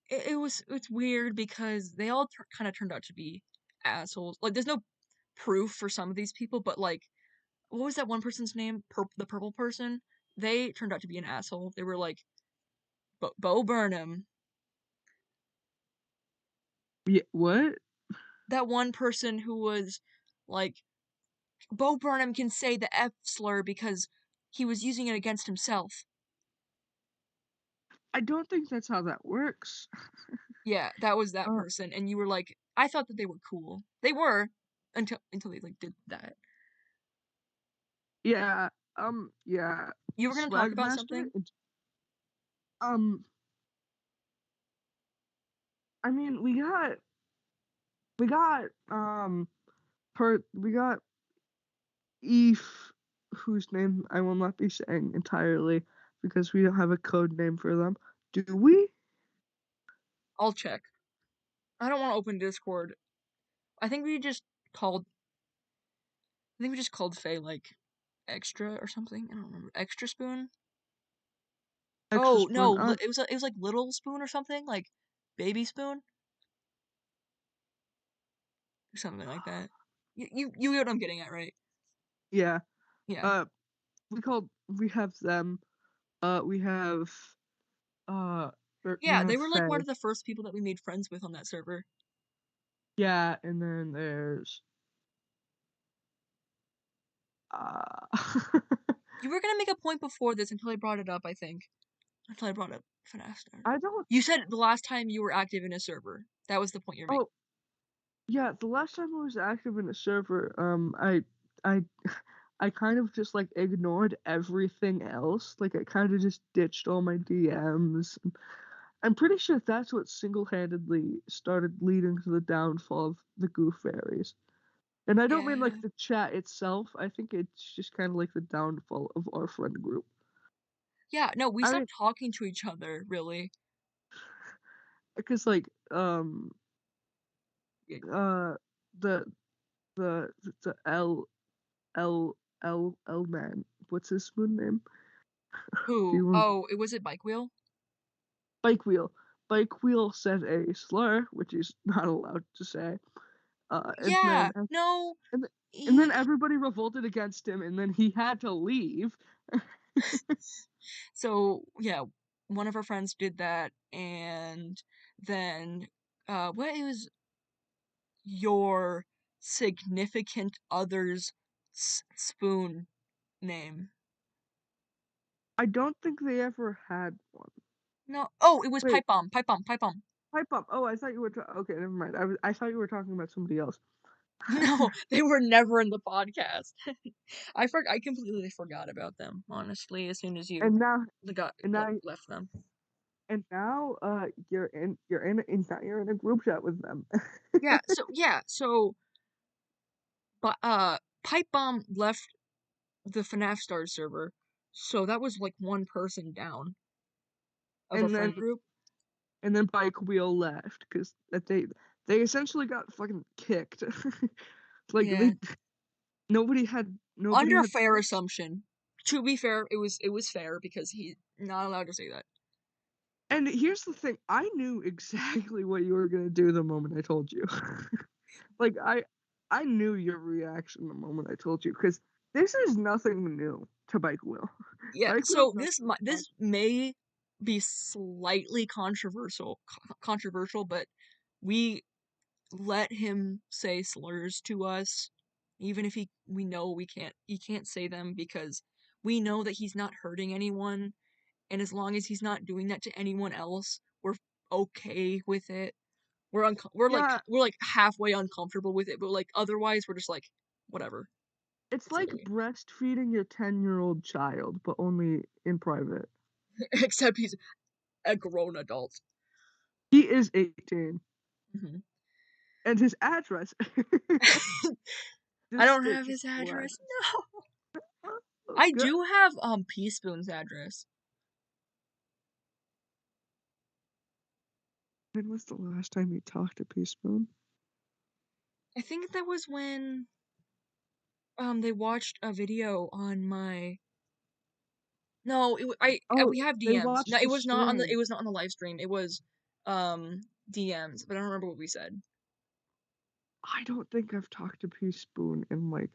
Speaker 1: it's weird because they all kind of turned out to be assholes. Like, there's no proof for some of these people, but like, what was that one person's name? The purple person. They turned out to be an asshole. They were like Bo Burnham.
Speaker 2: Yeah, what?
Speaker 1: That one person who was like, Bo Burnham can say the F slur because he was using it against himself.
Speaker 2: I don't think that's how that works.
Speaker 1: Yeah, that was that
Speaker 2: Uh,
Speaker 1: person, and you were like, I thought that they were cool. They were until they like did that.
Speaker 2: yeah, yeah.
Speaker 1: You were gonna talk
Speaker 2: Swag
Speaker 1: about
Speaker 2: Master.
Speaker 1: something?
Speaker 2: Um, I mean, we got Eve, whose name I will not be saying entirely because we don't have a code name for them. Do we?
Speaker 1: I'll check. I don't want to open Discord. I think we just called. I think we just called Faye like extra or something. I don't remember. Extra spoon.
Speaker 2: Extra
Speaker 1: Oh
Speaker 2: spoon.
Speaker 1: no, it was like little spoon or something, like baby spoon or something like that. You get what I'm getting at, right?
Speaker 2: Yeah.
Speaker 1: Yeah.
Speaker 2: Uh, we have them. We have uh, we
Speaker 1: Yeah, they
Speaker 2: have
Speaker 1: were like one
Speaker 2: Faye.
Speaker 1: of the first people that we made friends with on that server.
Speaker 2: Yeah, and then there's uh,
Speaker 1: You were gonna make a point before this until I brought it up, I think. Until I brought up FNAF Star.
Speaker 2: I don't.
Speaker 1: You said the last time you were active in a server. That was the point you're making.
Speaker 2: Oh, yeah, the last time I was active in a server, I, I kind of just like ignored everything else. Like I kind of just ditched all my DMs. I'm pretty sure that's what single-handedly started leading to the downfall of the Goof Fairies. And I don't mean like
Speaker 1: Yeah.
Speaker 2: the chat itself. I think it's just kind of like the downfall of our friend group.
Speaker 1: Yeah, no, we
Speaker 2: I mean,
Speaker 1: stopped talking to each other, really.
Speaker 2: because like
Speaker 1: Yeah.
Speaker 2: uh the the L man. What's his spoon name? Do
Speaker 1: Who?
Speaker 2: you remember?
Speaker 1: Oh, it was it Bike Wheel?
Speaker 2: Bike Wheel. Bike Wheel said a slur, which he's not allowed to say. And
Speaker 1: Yeah,
Speaker 2: then
Speaker 1: no,
Speaker 2: and, th- and then
Speaker 1: he.
Speaker 2: everybody revolted against him, and then he had to leave.
Speaker 1: So, yeah, one of our friends did that, and then, what is your significant other's spoon name?
Speaker 2: I don't think they ever had one.
Speaker 1: No, oh, it was
Speaker 2: Wait,
Speaker 1: Pipe Bomb, Pipe Bomb, Pipe Bomb.
Speaker 2: pipe up. Oh, I thought you were. Okay, never mind. I thought you were talking about somebody else.
Speaker 1: No, they were never in the podcast. I completely forgot about them, honestly, as soon as you
Speaker 2: and now,
Speaker 1: got
Speaker 2: and
Speaker 1: like
Speaker 2: now,
Speaker 1: left them.
Speaker 2: you're in a group chat with them.
Speaker 1: So but Pipe Bomb left the FNAF Stars server, so that was like one person down of our
Speaker 2: and then
Speaker 1: friend group.
Speaker 2: and then Bike Wheel left because they essentially got fucking kicked. Like
Speaker 1: Yeah,
Speaker 2: nobody
Speaker 1: under
Speaker 2: had
Speaker 1: fair
Speaker 2: friends.
Speaker 1: assumption. To be fair, it was fair because he's not allowed to say that.
Speaker 2: And here's the thing, I knew exactly what you were gonna do the moment I told you. Like I knew your reaction the moment I told you because this is nothing new to Bike Wheel.
Speaker 1: Yeah,
Speaker 2: Bike Wheel
Speaker 1: so
Speaker 2: does
Speaker 1: this may be slightly controversial, but we let him say slurs to us even if we know he can't say them because we know that he's not hurting anyone, and as long as he's not doing that to anyone else, we're okay with it.
Speaker 2: Yeah,
Speaker 1: We're like halfway uncomfortable with it, but like otherwise we're just like whatever.
Speaker 2: it's like
Speaker 1: Silly.
Speaker 2: breastfeeding your 10-year-old child, but only in private.
Speaker 1: Except he's a grown adult.
Speaker 2: He is 18,
Speaker 1: Hmm.
Speaker 2: and his address.
Speaker 1: I
Speaker 2: This
Speaker 1: don't have
Speaker 2: state
Speaker 1: his
Speaker 2: full
Speaker 1: address.
Speaker 2: address.
Speaker 1: No.
Speaker 2: Oh,
Speaker 1: I
Speaker 2: good.
Speaker 1: do have Peaspoon's address.
Speaker 2: When was the last time you talked to Peaspoon?
Speaker 1: I think that was when they watched a video on my. No,
Speaker 2: Oh,
Speaker 1: we have
Speaker 2: they
Speaker 1: DMs. No,
Speaker 2: watched the
Speaker 1: it
Speaker 2: stream.
Speaker 1: was not on the live stream. It was DMs, but I don't remember what we said.
Speaker 2: I don't think I've talked to Peaspoon in like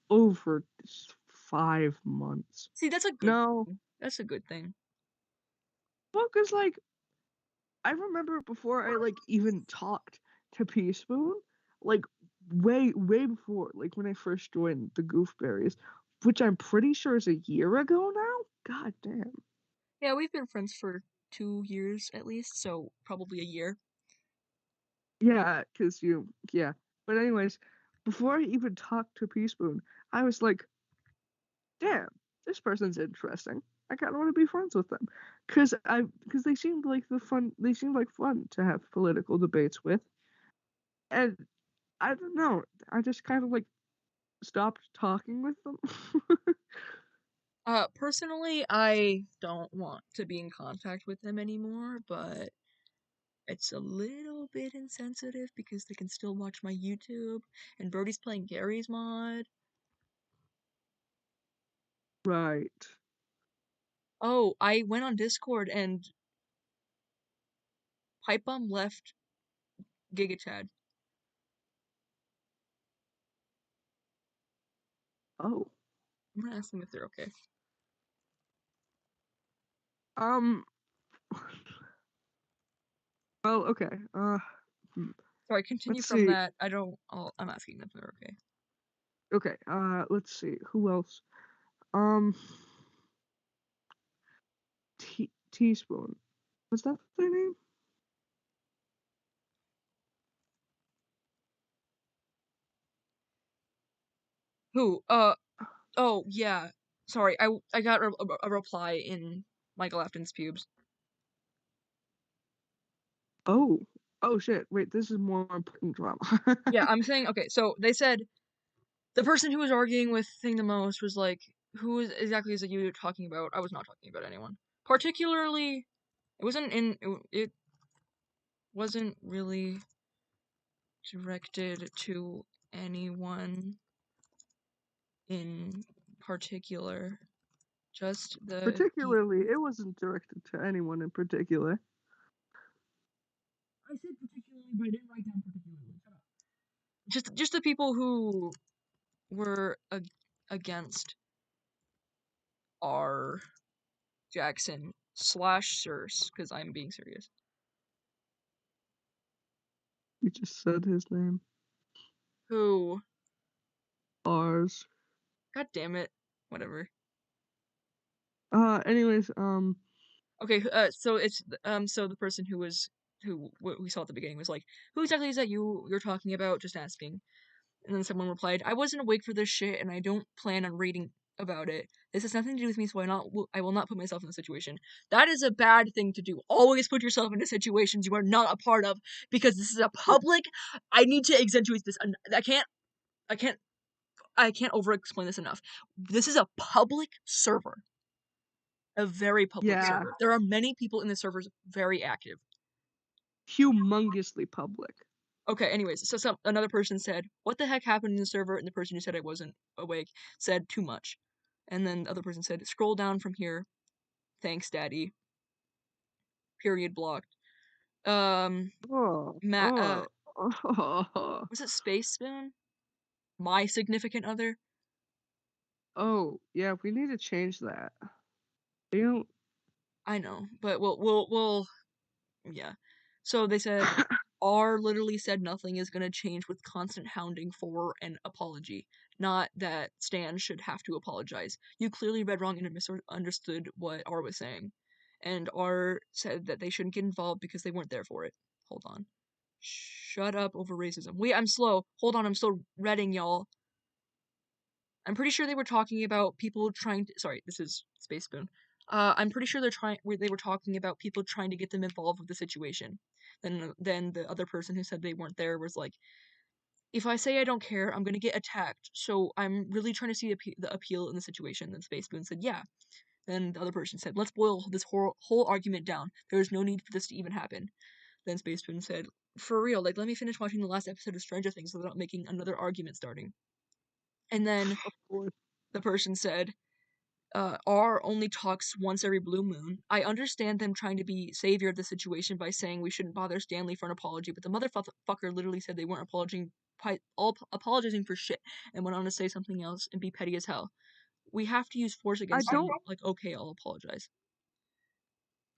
Speaker 2: over 5 months.
Speaker 1: See, that's a good
Speaker 2: No,
Speaker 1: thing. That's a good thing.
Speaker 2: well, cause like I remember before I like even talked to Peaspoon, like way before, like when I first joined the Goofberries, which I'm pretty sure is a year ago now. God damn.
Speaker 1: Yeah, we've been friends for 2 years at least, so probably a year.
Speaker 2: Yeah, cause yeah. But anyways, before I even talked to Peaspoon, I was like, damn, this person's interesting. I kind of want to be friends with them, cause they seemed like they seemed like fun to have political debates with, and I don't know, I just kind of like stopped talking with them.
Speaker 1: Personally, I don't want to be in contact with them anymore, but it's a little bit insensitive because they can still watch my YouTube, and Brody's playing Gary's mod.
Speaker 2: Right.
Speaker 1: Oh, I went on Discord and Pipe Bomb left GigaChad.
Speaker 2: Oh.
Speaker 1: I'm gonna ask them if they're okay.
Speaker 2: Um. Well, okay.
Speaker 1: Sorry, continue
Speaker 2: Let's
Speaker 1: from
Speaker 2: see.
Speaker 1: that. I'm asking them if they're okay.
Speaker 2: Okay. Let's see. Who else? Um. Teaspoon. Was that their name?
Speaker 1: Who? Oh, yeah. Sorry, I got a reply in Michael Afton's pubes.
Speaker 2: Oh. Oh shit. Wait. This is more important drama.
Speaker 1: Yeah, I'm saying, okay, so they said the person who was arguing with Thing the most was like, exactly is it you talking about? I was not talking about anyone. Particularly, it wasn't really directed to anyone in particular. Just the
Speaker 2: Particularly, it wasn't directed to anyone in particular.
Speaker 1: I said particularly, but I didn't write down particularly. Shut up. Just the people who were against R. Jackson / sorz, because I'm being serious.
Speaker 2: You just said his name.
Speaker 1: Who?
Speaker 2: Ours.
Speaker 1: God damn it. Whatever.
Speaker 2: Anyways,
Speaker 1: Okay, so the person who we saw at the beginning was like, who exactly is that you're talking about? Just asking. And then someone replied, I wasn't awake for this shit, and I don't plan on reading about it. This has nothing to do with me, so I will not put myself in the situation. That is a bad thing to do. Always put yourself into situations you are not a part of, because this is a public. I need to accentuate this. I can't over explain this enough. This is a public server. A very public
Speaker 2: yeah,
Speaker 1: server. There are many people in the servers very active.
Speaker 2: humongously public.
Speaker 1: Okay, anyways, so another person said, what the heck happened in the server? And the person who said I wasn't awake said too much. And then the other person said, scroll down from here. Thanks, Daddy. Period blocked.
Speaker 2: Oh,
Speaker 1: Matt,
Speaker 2: oh, oh,
Speaker 1: was it Space Spoon? My significant other?
Speaker 2: oh, yeah, we need to change that. They don't.
Speaker 1: I know, but we'll yeah. So they said, R literally said nothing is gonna change with constant hounding for an apology, not that Stan should have to apologize. You clearly read wrong and misunderstood what R was saying. And R said that they shouldn't get involved because they weren't there for it. Hold on. Shut up over racism. Wait, I'm slow. Hold on, I'm still reading, y'all. I'm pretty sure they were talking about people trying to. Sorry, this is Space Spoon. I'm pretty sure they were talking about people trying to get them involved with the situation. Then the other person who said they weren't there was like, if I say I don't care, I'm gonna get attacked. So I'm really trying to see the appeal in the situation. Then Space Spoon said, yeah. Then the other person said, let's boil this whole argument down. There is no need for this to even happen. Then Space Spoon said, for real, like let me finish watching the last episode of Stranger Things without making another argument starting. And then the person said, R only talks once every blue moon. I understand them trying to be savior of the situation by saying we shouldn't bother Stanley for an apology, but the motherfucker literally said they weren't apologizing for shit, and went on to say something else and be petty as hell. We have to use force against them. Like, okay, I'll apologize.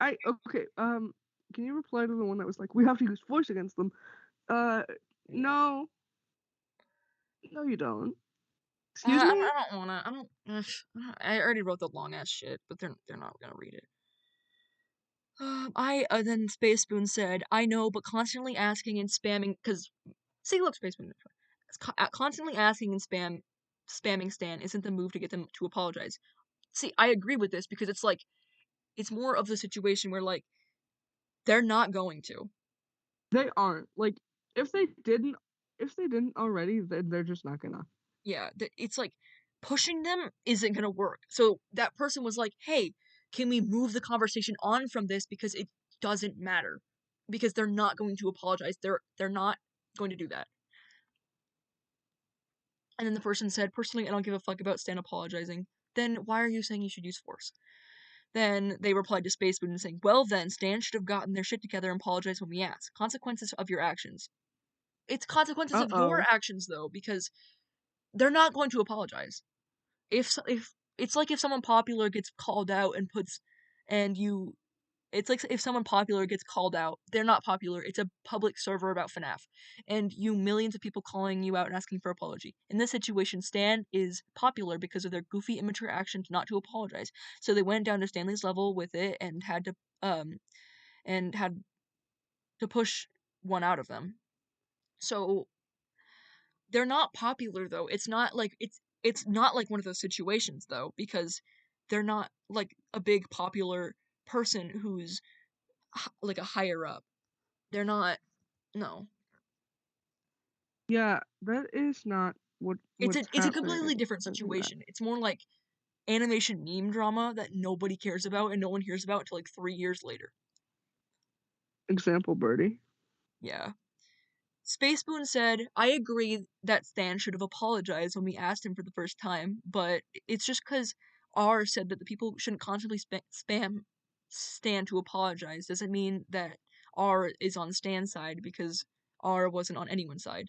Speaker 2: Okay, can you reply to the one that was like, we have to use force against them? No. No, you don't. Excuse me?
Speaker 1: I don't wanna, I already wrote the long ass shit, but they're not gonna read it. Then Space Spoon said, I know, but constantly asking and spamming, cause, see, look, Space Spoon, constantly asking and spamming Stan isn't the move to get them to apologize. See, I agree with this because it's like, it's more of the situation where like, they're not going to.
Speaker 2: They aren't. Like, if they didn't already, then they're just not gonna.
Speaker 1: Yeah, it's like, pushing them isn't gonna work. So that person was like, hey, can we move the conversation on from this because it doesn't matter. Because they're not going to apologize. They're not going to do that. And then the person said, personally, I don't give a fuck about Stan apologizing. Then why are you saying you should use force? Then they replied to Space Spoon saying, well then, Stan should have gotten their shit together and apologized when we asked. Consequences of your actions. It's consequences of your actions, though, because they're not going to apologize. If it's like if someone popular gets called out and it's like if someone popular gets called out, they're not popular, it's a public server about FNAF, and millions of people calling you out and asking for apology. In this situation, Stan is popular because of their goofy, immature actions not to apologize. So they went down to Stanley's level with it and had to push one out of them. So they're not popular though. It's not like one of those situations though, because they're not like a big popular person who's like a higher up. They're not. No.
Speaker 2: Yeah, that is not what's
Speaker 1: It's a completely different situation. It's more like animation meme drama that nobody cares about and no one hears about until like 3 years later.
Speaker 2: Example, Birdie.
Speaker 1: Yeah. Space Spoon said, I agree that Stan should have apologized when we asked him for the first time, but it's just because R said that the people shouldn't constantly spam Stan to apologize doesn't mean that R is on Stan's side because R wasn't on anyone's side.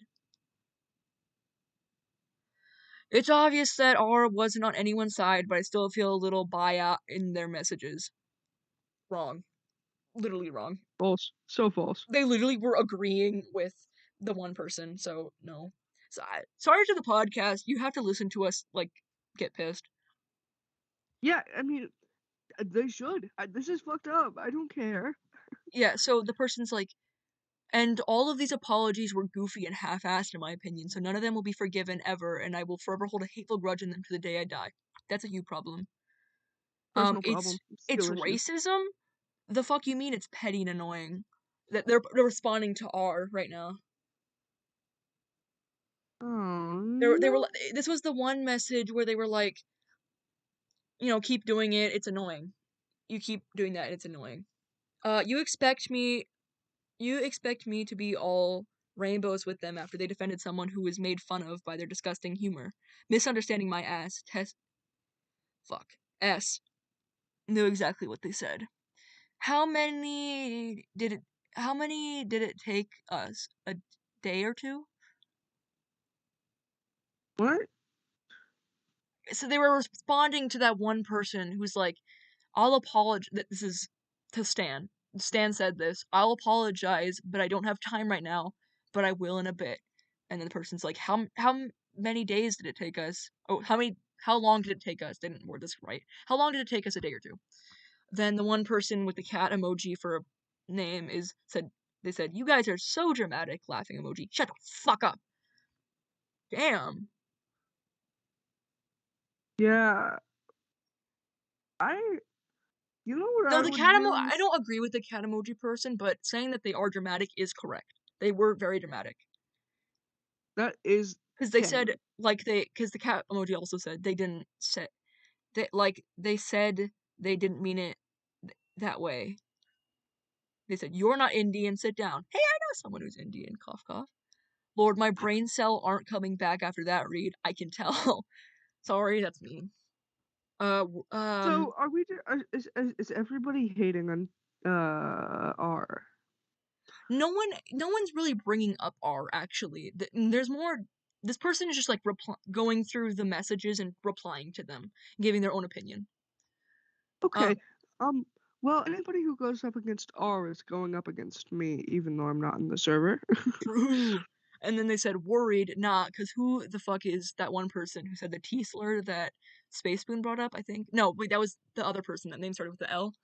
Speaker 1: It's obvious that R wasn't on anyone's side, but I still feel a little bias in their messages. Wrong. Literally wrong.
Speaker 2: False. So false.
Speaker 1: They literally were agreeing with the one person, so no. So sorry to the podcast. You have to listen to us, like, get pissed.
Speaker 2: Yeah, I mean, they should. This is fucked up. I don't care.
Speaker 1: Yeah, so the person's like, and all of these apologies were goofy and half-assed in my opinion, so none of them will be forgiven ever, and I will forever hold a hateful grudge in them to the day I die. That's a you problem.
Speaker 2: Personal problem.
Speaker 1: It's racism? The fuck you mean it's petty and annoying? That they're responding to R right now.
Speaker 2: Oh,
Speaker 1: They were this was the one message where they were like, keep doing it, it's annoying. You keep doing that, it's annoying. You expect me to be all rainbows with them after they defended someone who was made fun of by their disgusting humor. Misunderstanding my ass, S knew exactly what they said. How many did it take us? A day or two?
Speaker 2: what?
Speaker 1: So they were responding to that one person who's like, I'll apologize. This is to Stan. Stan said this. I'll apologize, but I don't have time right now, but I will in a bit. And then the person's like, how many days did it take us? Oh, how long did it take us? They didn't word this right. How long did it take us? A day or two? Then the one person with the cat emoji for a name they said, you guys are so dramatic, laughing emoji. Shut the fuck up. Damn.
Speaker 2: Yeah. You know what
Speaker 1: No,
Speaker 2: I
Speaker 1: the
Speaker 2: would
Speaker 1: cat emoji,
Speaker 2: do?
Speaker 1: I don't agree with the cat emoji person, but saying that they are dramatic is correct. They were very dramatic.
Speaker 2: That is
Speaker 1: Because they said,
Speaker 2: canon.
Speaker 1: because the cat emoji also said they didn't say, they said they didn't mean it that way. They said, you're not Indian, sit down. Hey, I know someone who's Indian, cough cough. Lord, my brain cell aren't coming back after that read, I can tell. Sorry, that's mean.
Speaker 2: So are we? Is everybody hating on R?
Speaker 1: No one's really bringing up R, actually. There's more, this person is just, like, going through the messages and replying to them, giving their own opinion.
Speaker 2: Okay. Well, anybody who goes up against R is going up against me, even though I'm not in the server.
Speaker 1: True. And then they said, worried, nah, because who the fuck is that one person who said the T slur that Space Spoon brought up, I think? No, wait, that was the other person. That name started with the L.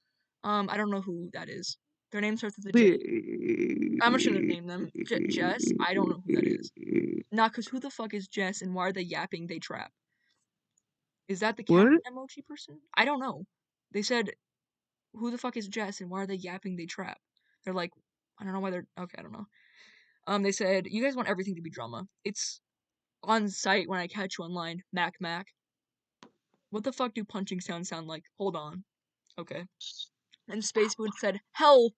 Speaker 1: I don't know who that is. Their name starts with a J. I'm just gonna name them. Jess? I don't know who that is. Nah, because who the fuck is Jess and why are they yapping they trap? Is that the cat
Speaker 2: What?
Speaker 1: emoji person? I don't know. They said, who the fuck is Jess and why are they yapping they trap? They're like, I don't know why they're, okay, I don't know. They said, you guys want everything to be drama. It's on site when I catch you online, Mac Mac. What the fuck do punching sounds sound like? Hold on. Okay. And Space Spoon said, hell,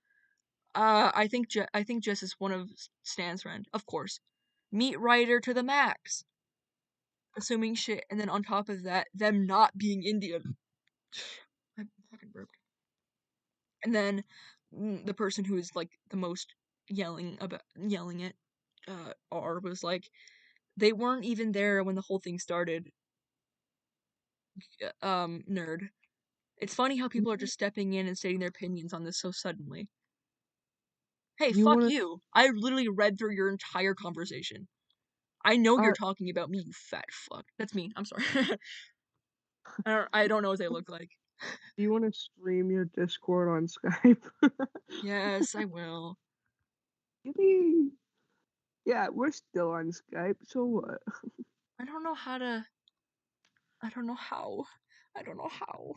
Speaker 1: I think Jess is one of Stan's friend. Of course. Meat writer to the max. Assuming shit, and then on top of that, them not being Indian. I fucking burped. And then the person who is like the most yelling it, R was like, they weren't even there when the whole thing started. Nerd. It's funny how people are just stepping in and stating their opinions on this so suddenly. Hey,
Speaker 2: You
Speaker 1: fuck
Speaker 2: want
Speaker 1: you. I literally read through your entire conversation. I know you're
Speaker 2: to?
Speaker 1: talking about me, you fat fuck. That's me. I'm sorry. I don't know what they look like.
Speaker 2: Do you want to stream your Discord on Skype?
Speaker 1: Yes, I will.
Speaker 2: Maybe. Yeah, we're still on Skype. So what?
Speaker 1: I don't know how to. I don't know how. I don't know how.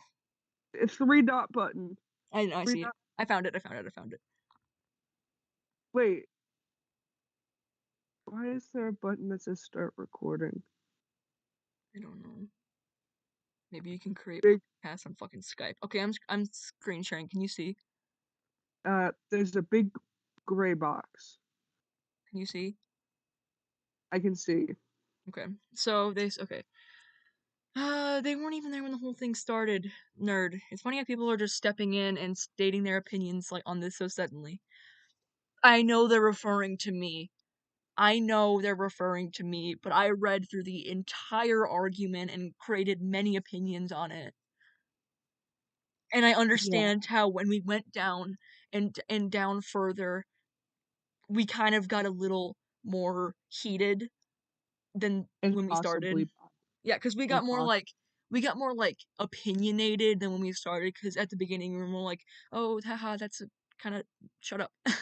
Speaker 2: It's three dot button.
Speaker 1: I
Speaker 2: Three
Speaker 1: see it.
Speaker 2: dot.
Speaker 1: I found it. I found it. I found it.
Speaker 2: Wait. Why is there a button that says start recording?
Speaker 1: I don't know. Maybe you can create
Speaker 2: Big.
Speaker 1: podcasts on fucking Skype. Okay, I'm screen sharing. Can you see?
Speaker 2: There's a big gray box.
Speaker 1: Can you see?
Speaker 2: I can see.
Speaker 1: Okay. So okay. They weren't even there when the whole thing started. Nerd. It's funny how people are just stepping in and stating their opinions like on this so suddenly. I know they're referring to me. I know they're referring to me, but I read through the entire argument and created many opinions on it. And I
Speaker 2: Yeah.
Speaker 1: understand how when we went down and down further, we kind of got a little more heated than
Speaker 2: And
Speaker 1: when we started.
Speaker 2: possibly.
Speaker 1: Yeah, because
Speaker 2: And
Speaker 1: we got more like opinionated than when we started. Because at the beginning we were more like, oh, haha, that's a kind of shut up. And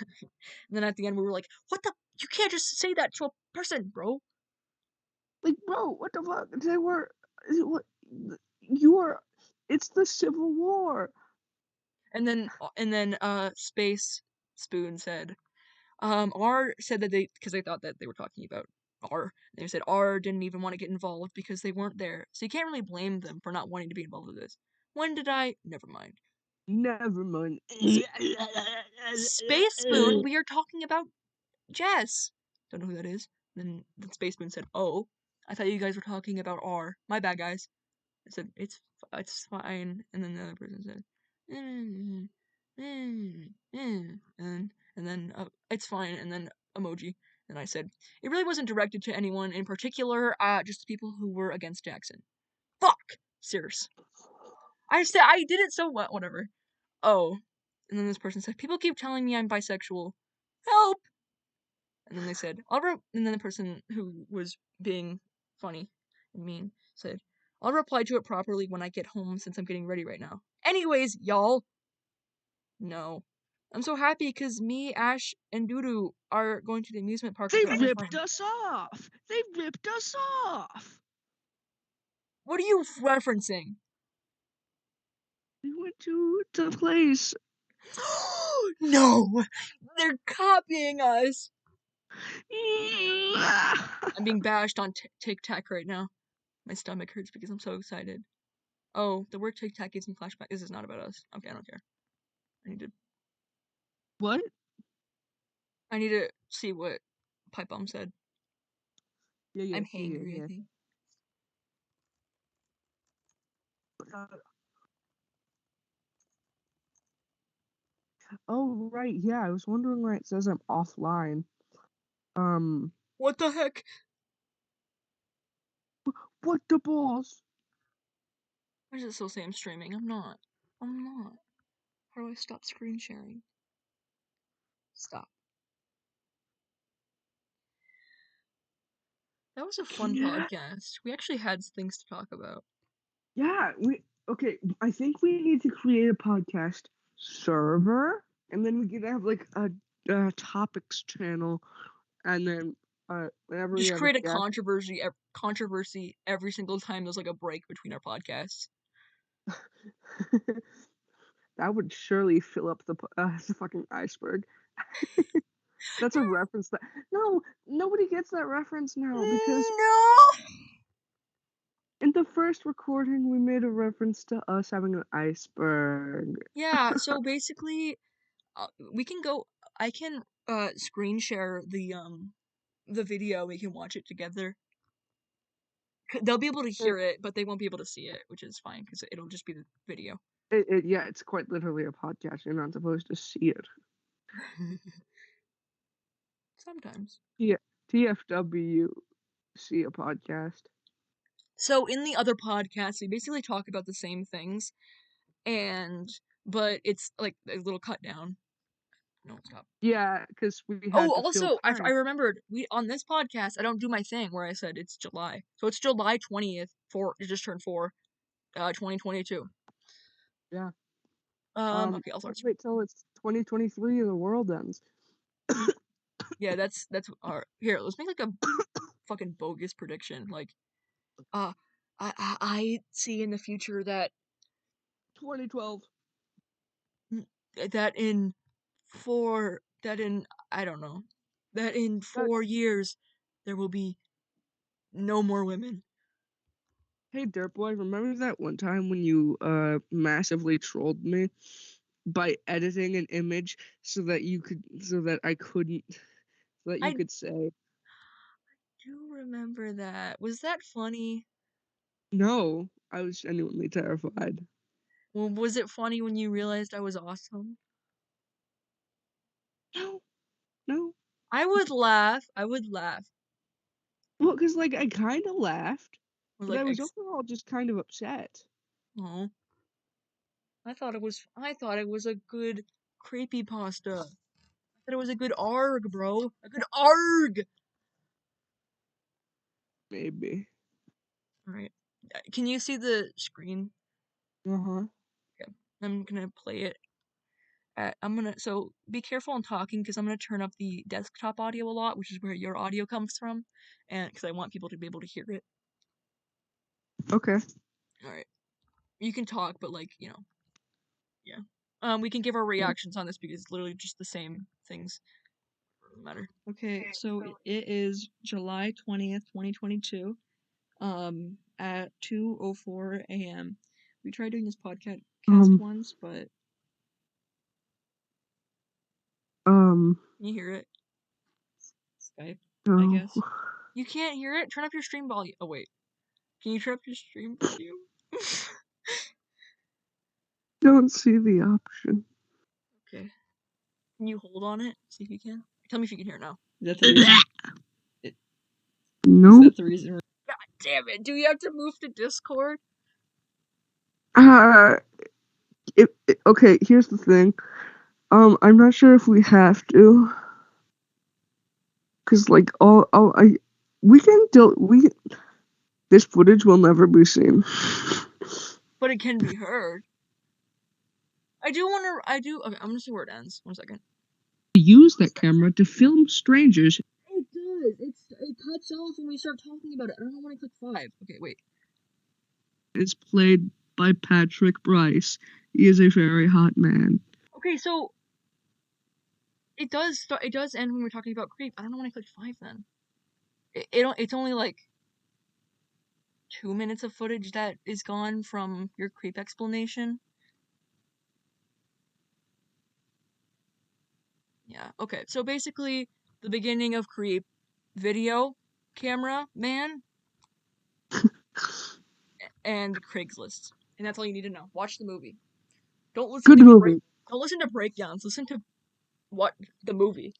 Speaker 1: then at the end we were like, what the? You can't just say that to a person, bro.
Speaker 2: like, bro, what the fuck? They were. What? You are. It's the Civil War.
Speaker 1: And then Space Spoon said, R said that because they thought that they were talking about R. And they said R didn't even want to get involved because they weren't there. So you can't really blame them for not wanting to be involved with this. When did I? Never mind.
Speaker 2: Never mind.
Speaker 1: Space Spoon, we are talking about Jess. Don't know who that is. Then Space Spoon said, "Oh, I thought you guys were talking about R. My bad, guys." I said, "It's fine." And then the other person said, mm, and then it's fine. And then emoji. And I said, it really wasn't directed to anyone in particular. Just the people who were against Jackson. Fuck, serious. I said I did it so well. Whatever. Oh, And then this person said, people keep telling me I'm bisexual. Help! And then they said, and then the person who was being funny and mean said, I'll reply to it properly when I get home since I'm getting ready right now. Anyways, y'all. No. I'm so happy because me, Ash, and Doodoo are going to the amusement park
Speaker 2: They
Speaker 1: with our other
Speaker 2: ripped
Speaker 1: friend.
Speaker 2: us off. They ripped us off.
Speaker 1: What are you referencing?
Speaker 2: We went to the place.
Speaker 1: No! They're copying us! I'm being bashed on Tic Tac right now. My stomach hurts because I'm so excited. Oh, the word Tic Tac gives me flashback. This is not about us. Okay, I don't care.
Speaker 2: What?
Speaker 1: I need to see what Pipe Bomb said.
Speaker 2: Yeah.
Speaker 1: I'm hangry, I think.
Speaker 2: Oh, right. Yeah, I was wondering why it says I'm offline.
Speaker 1: What the heck?
Speaker 2: What the balls?
Speaker 1: Why does it still say I'm streaming? I'm not. How do I stop screen sharing? Stop. That was a fun podcast. We actually had things to talk about.
Speaker 2: Yeah, okay, I think we need to create a podcast server, and then we could have like a topics channel, and then whenever we
Speaker 1: Just
Speaker 2: have a
Speaker 1: create a
Speaker 2: guest,
Speaker 1: controversy every single time there's like a break between our podcasts.
Speaker 2: that would surely fill up the fucking iceberg. That's a reference that nobody gets that reference now because
Speaker 1: No.
Speaker 2: in the first recording we made a reference to us having an iceberg.
Speaker 1: Yeah. So basically, we can go. I can screen share the video. We can watch it together. They'll be able to hear it, but they won't be able to see it, which is fine because it'll just be the video.
Speaker 2: Yeah, it's quite literally a podcast. You're not supposed to see it.
Speaker 1: Sometimes.
Speaker 2: Yeah, TFW, see a podcast.
Speaker 1: So in the other podcasts, we basically talk about the same things, but it's like a little cut down. No, stop.
Speaker 2: Yeah, because we
Speaker 1: Oh,
Speaker 2: had to fill
Speaker 1: also, I
Speaker 2: time.
Speaker 1: remembered we on this podcast. I don't do my thing where I said it's July, so it's July 20th. It just turned 2022.
Speaker 2: Yeah.
Speaker 1: Okay, I'll start.
Speaker 2: Let's wait till it's 2023 and the world ends.
Speaker 1: Yeah, that's our here. Let's make like a fucking bogus prediction. Like, uh, I see in the future that
Speaker 2: 2012.
Speaker 1: that in that in I don't know that in
Speaker 2: That,
Speaker 1: 4 years there will be no more women.
Speaker 2: hey, Dirtboy, remember that one time when you massively trolled me by editing an image so that you could
Speaker 1: I
Speaker 2: say
Speaker 1: do remember that. Was that funny?
Speaker 2: no? I was genuinely terrified.
Speaker 1: Well, was it funny when you realized I was awesome?
Speaker 2: No, no.
Speaker 1: I would laugh. I would laugh.
Speaker 2: Well, because like I kind of laughed,
Speaker 1: Or
Speaker 2: but
Speaker 1: like,
Speaker 2: I was overall just kind of upset.
Speaker 1: oh, I thought it was a good creepy pasta. I thought it was a good arg, bro. A good arg.
Speaker 2: Maybe.
Speaker 1: All right. Can you see the screen?
Speaker 2: Uh-huh.
Speaker 1: Okay. I'm gonna play it. So be careful on talking because I'm gonna turn up the desktop audio a lot, which is where your audio comes from, and because I want people to be able to hear it.
Speaker 2: Okay.
Speaker 1: All right. You can talk, but like yeah. We can give our reactions on this because it's literally just the same things. Doesn't matter. Okay, so it is July 20th, 2022. At 2:04 a.m. We tried doing this podcast
Speaker 2: Um,
Speaker 1: once, but
Speaker 2: um,
Speaker 1: can you hear it? Skype, I
Speaker 2: no.
Speaker 1: guess. You can't hear it? Turn up your stream volume. Oh wait. Can you turn up your stream volume?
Speaker 2: Don't see the option.
Speaker 1: Okay. Can you hold on it? See if you can. Tell me if you can hear it now. Is that the reason? Is
Speaker 2: No.
Speaker 1: that the reason? God damn it! Do we have to move to Discord?
Speaker 2: Okay, here's the thing. I'm not sure if we have to, cause like we can this footage will never be seen.
Speaker 1: But it can be heard. Okay, I'm gonna see where it ends. 1 second.
Speaker 2: Use that camera to film strangers.
Speaker 1: It does. It cuts off when we start talking about it. I don't know when I click 5. Okay, wait.
Speaker 2: It's played by Patrick Bryce. He is a very hot man.
Speaker 1: Okay, so it does start. It does end when we're talking about creep. I don't know when I clicked 5 then. It's only like 2 minutes of footage that is gone from your creep explanation. Yeah. Okay. So basically, the beginning of creep, video, camera, man, and Craigslist, and that's all you need to know. Watch the movie. Don't listen
Speaker 2: Good
Speaker 1: to
Speaker 2: movie.
Speaker 1: Don't listen to breakdowns. Listen to what the movie.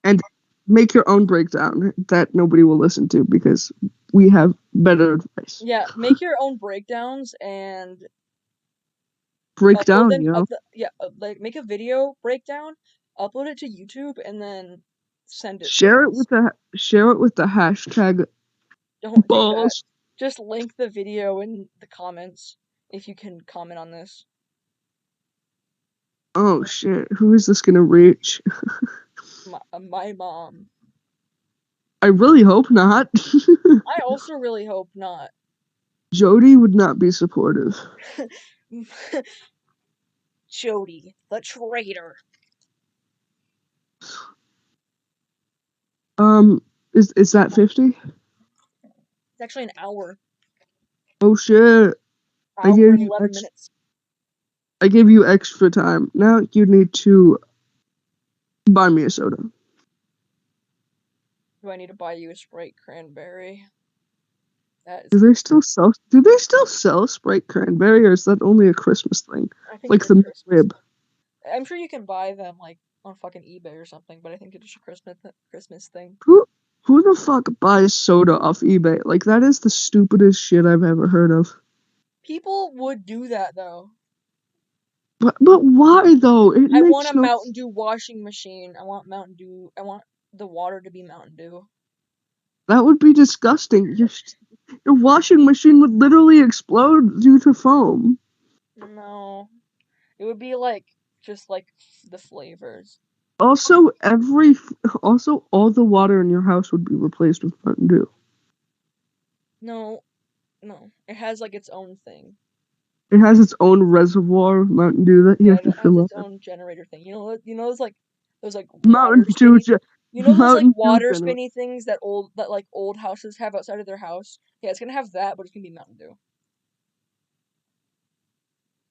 Speaker 2: And make your own breakdown that nobody will listen to because we have better advice.
Speaker 1: Yeah, make your own breakdowns and upload
Speaker 2: Breakdown,
Speaker 1: them.
Speaker 2: you know?
Speaker 1: Like make a video breakdown, upload it to YouTube, and then send it to
Speaker 2: Share it
Speaker 1: us.
Speaker 2: with the hashtag
Speaker 1: Don't do that.
Speaker 2: balls.
Speaker 1: Just link the video in the comments if you can comment on this.
Speaker 2: Oh shit, who is this gonna reach?
Speaker 1: My mom.
Speaker 2: I really hope not.
Speaker 1: I also really hope not.
Speaker 2: Jody would not be supportive.
Speaker 1: Jody, the traitor.
Speaker 2: Is that 50?
Speaker 1: It's actually an hour.
Speaker 2: Oh shit. I
Speaker 1: Hour
Speaker 2: gave
Speaker 1: and
Speaker 2: you
Speaker 1: 11 minutes.
Speaker 2: I gave you extra time. Now you need to buy me a soda.
Speaker 1: Do I need to buy you a Sprite cranberry? That is.
Speaker 2: Do they still sell Sprite cranberry, or is that only a Christmas thing?
Speaker 1: I think
Speaker 2: Like
Speaker 1: it's a
Speaker 2: the
Speaker 1: Christmas.
Speaker 2: McRib.
Speaker 1: I'm sure you can buy them like on fucking eBay or something, but I think it's just a Christmas thing.
Speaker 2: Who the fuck buys soda off eBay? Like that is the stupidest shit I've ever heard of.
Speaker 1: People would do that though.
Speaker 2: But why though? It
Speaker 1: I want
Speaker 2: makes
Speaker 1: a
Speaker 2: no.
Speaker 1: Mountain Dew washing machine. I want Mountain Dew. I want the water to be Mountain Dew.
Speaker 2: That would be disgusting. Your washing machine would literally explode due to foam.
Speaker 1: No. It would be like just like the flavors.
Speaker 2: Also, all the water in your house would be replaced with Mountain Dew.
Speaker 1: No, no. It has like its own thing.
Speaker 2: It has its own reservoir of Mountain Dew that you
Speaker 1: Yeah,
Speaker 2: have
Speaker 1: it
Speaker 2: to
Speaker 1: has
Speaker 2: fill
Speaker 1: its
Speaker 2: up.
Speaker 1: own generator thing. You know those like
Speaker 2: Mountain
Speaker 1: water
Speaker 2: Dew,
Speaker 1: spinny. You know those like
Speaker 2: Mountain Dew
Speaker 1: water
Speaker 2: generator.
Speaker 1: spinny things that old houses have outside of their house. Yeah, it's gonna have that, but it's gonna be Mountain Dew.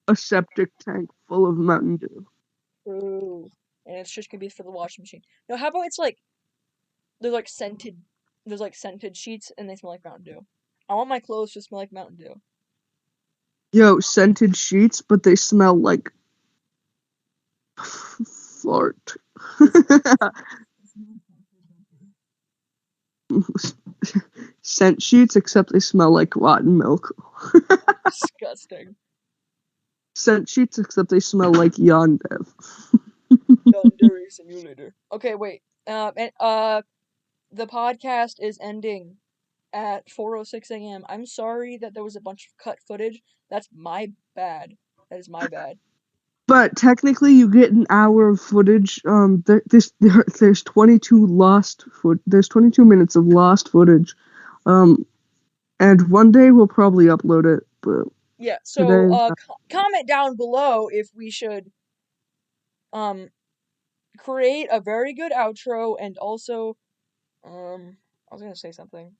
Speaker 2: A septic tank full of Mountain Dew.
Speaker 1: Ooh. And it's just gonna be for the washing machine. No, how about it's like there's like scented sheets and they smell like Mountain Dew. I want my clothes to smell like Mountain Dew.
Speaker 2: Yo, scented sheets, but they smell like fart. Scent sheets, except they smell like rotten milk.
Speaker 1: Disgusting.
Speaker 2: Scent sheets, except they smell like Yondev.
Speaker 1: Yandere Simulator. Okay, wait. The podcast is ending at 4:06 a.m. I'm sorry that there was a bunch of cut footage. That's my bad. That is my bad.
Speaker 2: But technically, you get an hour of footage. There's 22 There's 22 minutes of lost footage. And one day we'll probably upload it. But
Speaker 1: Yeah. So,
Speaker 2: today,
Speaker 1: comment down below if we should um create a very good outro and also I was gonna say something.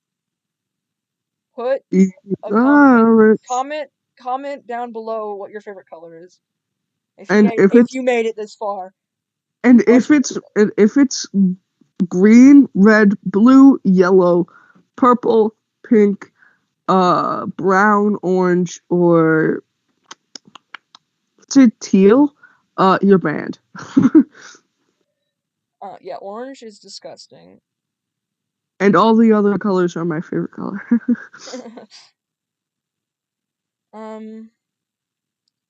Speaker 1: Put a
Speaker 2: alright.
Speaker 1: comment down below what your favorite color is.
Speaker 2: And
Speaker 1: If you made it this far.
Speaker 2: if it's green, red, blue, yellow, purple, pink, brown, orange, or let's say teal, you're banned.
Speaker 1: Yeah, orange is disgusting.
Speaker 2: And all the other colors are my favorite color.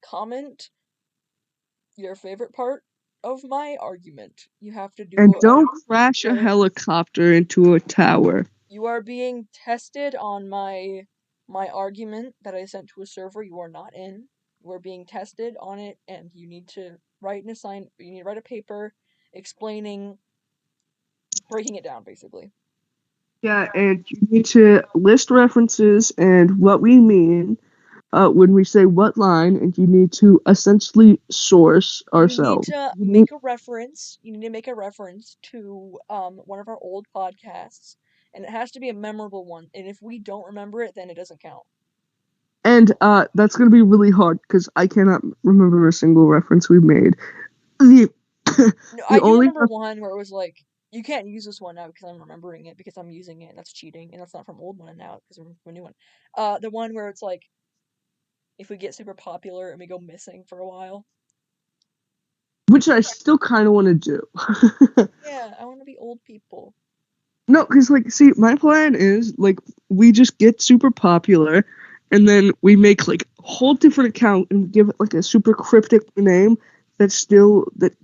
Speaker 1: Comment your favorite part of my argument. You have to
Speaker 2: And
Speaker 1: do
Speaker 2: don't crash a
Speaker 1: roll.
Speaker 2: helicopter into a tower.
Speaker 1: You are being tested on my argument that I sent to a server you are not in. You are being tested on it, and you need to you need to write a paper explaining, breaking it down, basically.
Speaker 2: Yeah, and you need to list references and what we mean when we say what line, and you need to essentially source
Speaker 1: You need
Speaker 2: ourselves.
Speaker 1: to
Speaker 2: You need,
Speaker 1: make a reference. You need to make a reference to one of our old podcasts, and it has to be a memorable one. And if we don't remember it, then it doesn't count.
Speaker 2: and that's gonna be really hard because I cannot remember a single reference we've made. The
Speaker 1: No,
Speaker 2: the
Speaker 1: I do
Speaker 2: only
Speaker 1: remember one where it was like, you can't use this one now because I'm remembering it because I'm using it. And that's cheating, and that's not from old one now because we're from a new one. The one where it's like, if we get super popular and we go missing for a while.
Speaker 2: which I still kind of want to do.
Speaker 1: Yeah, I want to be old people.
Speaker 2: No, because like, see, my plan is like we just get super popular, and then we make like a whole different account and give it like a super cryptic name that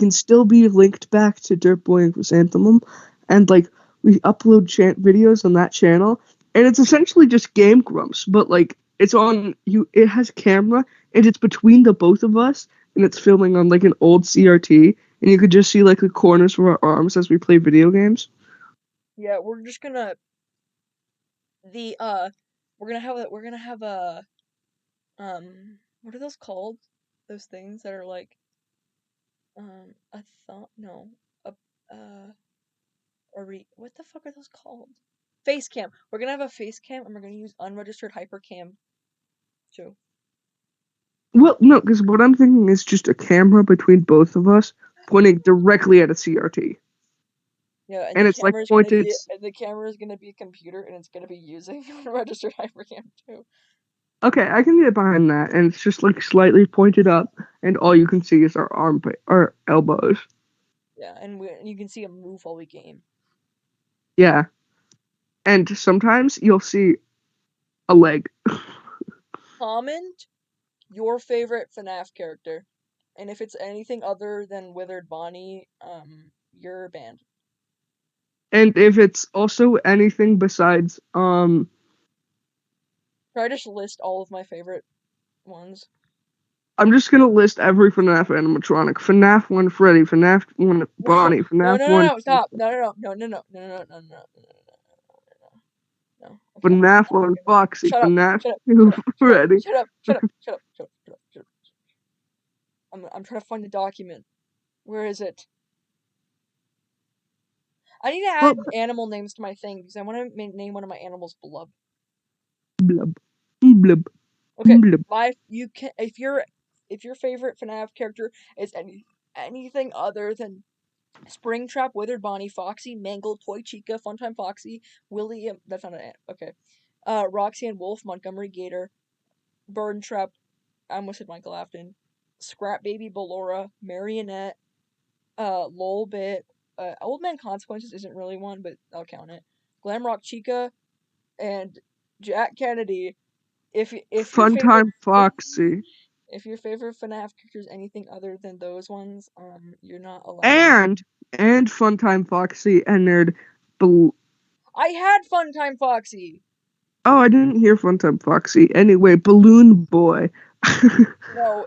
Speaker 2: can still be linked back to Dirtboy and Chrysanthemum, and like we upload videos on that channel, and it's essentially just Game Grumps, but like it's on you. It has a camera, and it's between the both of us, and it's filming on like an old CRT, and you could just see like the corners of our arms as we play video games.
Speaker 1: Yeah, we're just gonna the we're gonna have a what are those called? Those things that are like a thought no a what the fuck are those called? Face cam. We're gonna have a face cam and we're gonna use unregistered hypercam too.
Speaker 2: Well, no, because what I'm thinking is just a camera between both of us pointing directly at a CRT.
Speaker 1: Yeah,
Speaker 2: And it's like pointed.
Speaker 1: the camera is gonna be a computer and it's gonna be using unregistered hypercam too.
Speaker 2: Okay, I can get behind that. And it's just like slightly pointed up, and all you can see is our armpit, our elbows.
Speaker 1: Yeah, and you can see him move while we game.
Speaker 2: Yeah. And sometimes you'll see a leg.
Speaker 1: Comment your favorite FNAF character. And if it's anything other than Withered Bonnie, you're banned.
Speaker 2: And if it's also anything besides,
Speaker 1: Try to just list all of my favorite ones.
Speaker 2: I'm just gonna list every FNAF animatronic. FNAF 1 Freddy, FNAF 1
Speaker 1: No,
Speaker 2: Bonnie,
Speaker 1: no,
Speaker 2: FNAF
Speaker 1: no, no,
Speaker 2: 1
Speaker 1: no, stop. No, no, no, no, no, no, no, no, no, no, no, no. Okay,
Speaker 2: FNAF
Speaker 1: I'm not
Speaker 2: 1
Speaker 1: gonna.
Speaker 2: Foxy,
Speaker 1: Shut up!
Speaker 2: FNAF
Speaker 1: Shut up!
Speaker 2: 2
Speaker 1: Shut up! Shut up!
Speaker 2: Freddy.
Speaker 1: Shut up! Shut up! Shut up! Shut up! Shut up! Shut up! Shut up! I'm trying to find the document. Where is it? I need to
Speaker 2: Well,
Speaker 1: add animal names to my thing because I want to name one of my animals Blub.
Speaker 2: blub, blub,
Speaker 1: Okay,
Speaker 2: blub.
Speaker 1: my you can if your favorite FNAF character is anything other than Springtrap, Withered Bonnie, Foxy, Mangle, Toy Chica, Funtime Foxy, Willie. That's not an okay. Roxy and Wolf, Montgomery Gator, Burn Trap. I almost said Michael Afton. Scrap Baby, Ballora, Marionette, Lolbit. Old Man Consequences isn't really one, but I'll count it. Glamrock Chica and Jack Kennedy. If your favorite
Speaker 2: Funtime Foxy.
Speaker 1: if your favorite FNAF character is anything other than those ones, you're not allowed.
Speaker 2: And Funtime Foxy entered Bal-
Speaker 1: I had Funtime Foxy.
Speaker 2: Oh, I didn't hear Funtime Foxy. Anyway, Balloon Boy.
Speaker 1: No,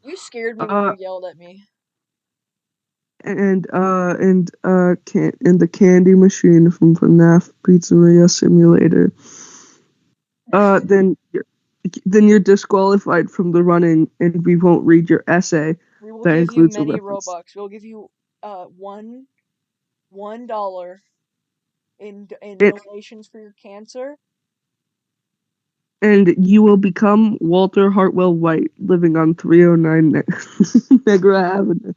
Speaker 1: you scared me when
Speaker 2: uh
Speaker 1: you yelled at me.
Speaker 2: and the candy machine from FNAF Pizzeria Simulator. Uh then you're, then you're disqualified from the running and we won't read your essay
Speaker 1: We will
Speaker 2: that
Speaker 1: give you
Speaker 2: includes a
Speaker 1: many
Speaker 2: reference.
Speaker 1: Robux. We'll give you $1 in
Speaker 2: It
Speaker 1: donations for your cancer.
Speaker 2: and you will become Walter Hartwell White, living on 309 Negra Avenue.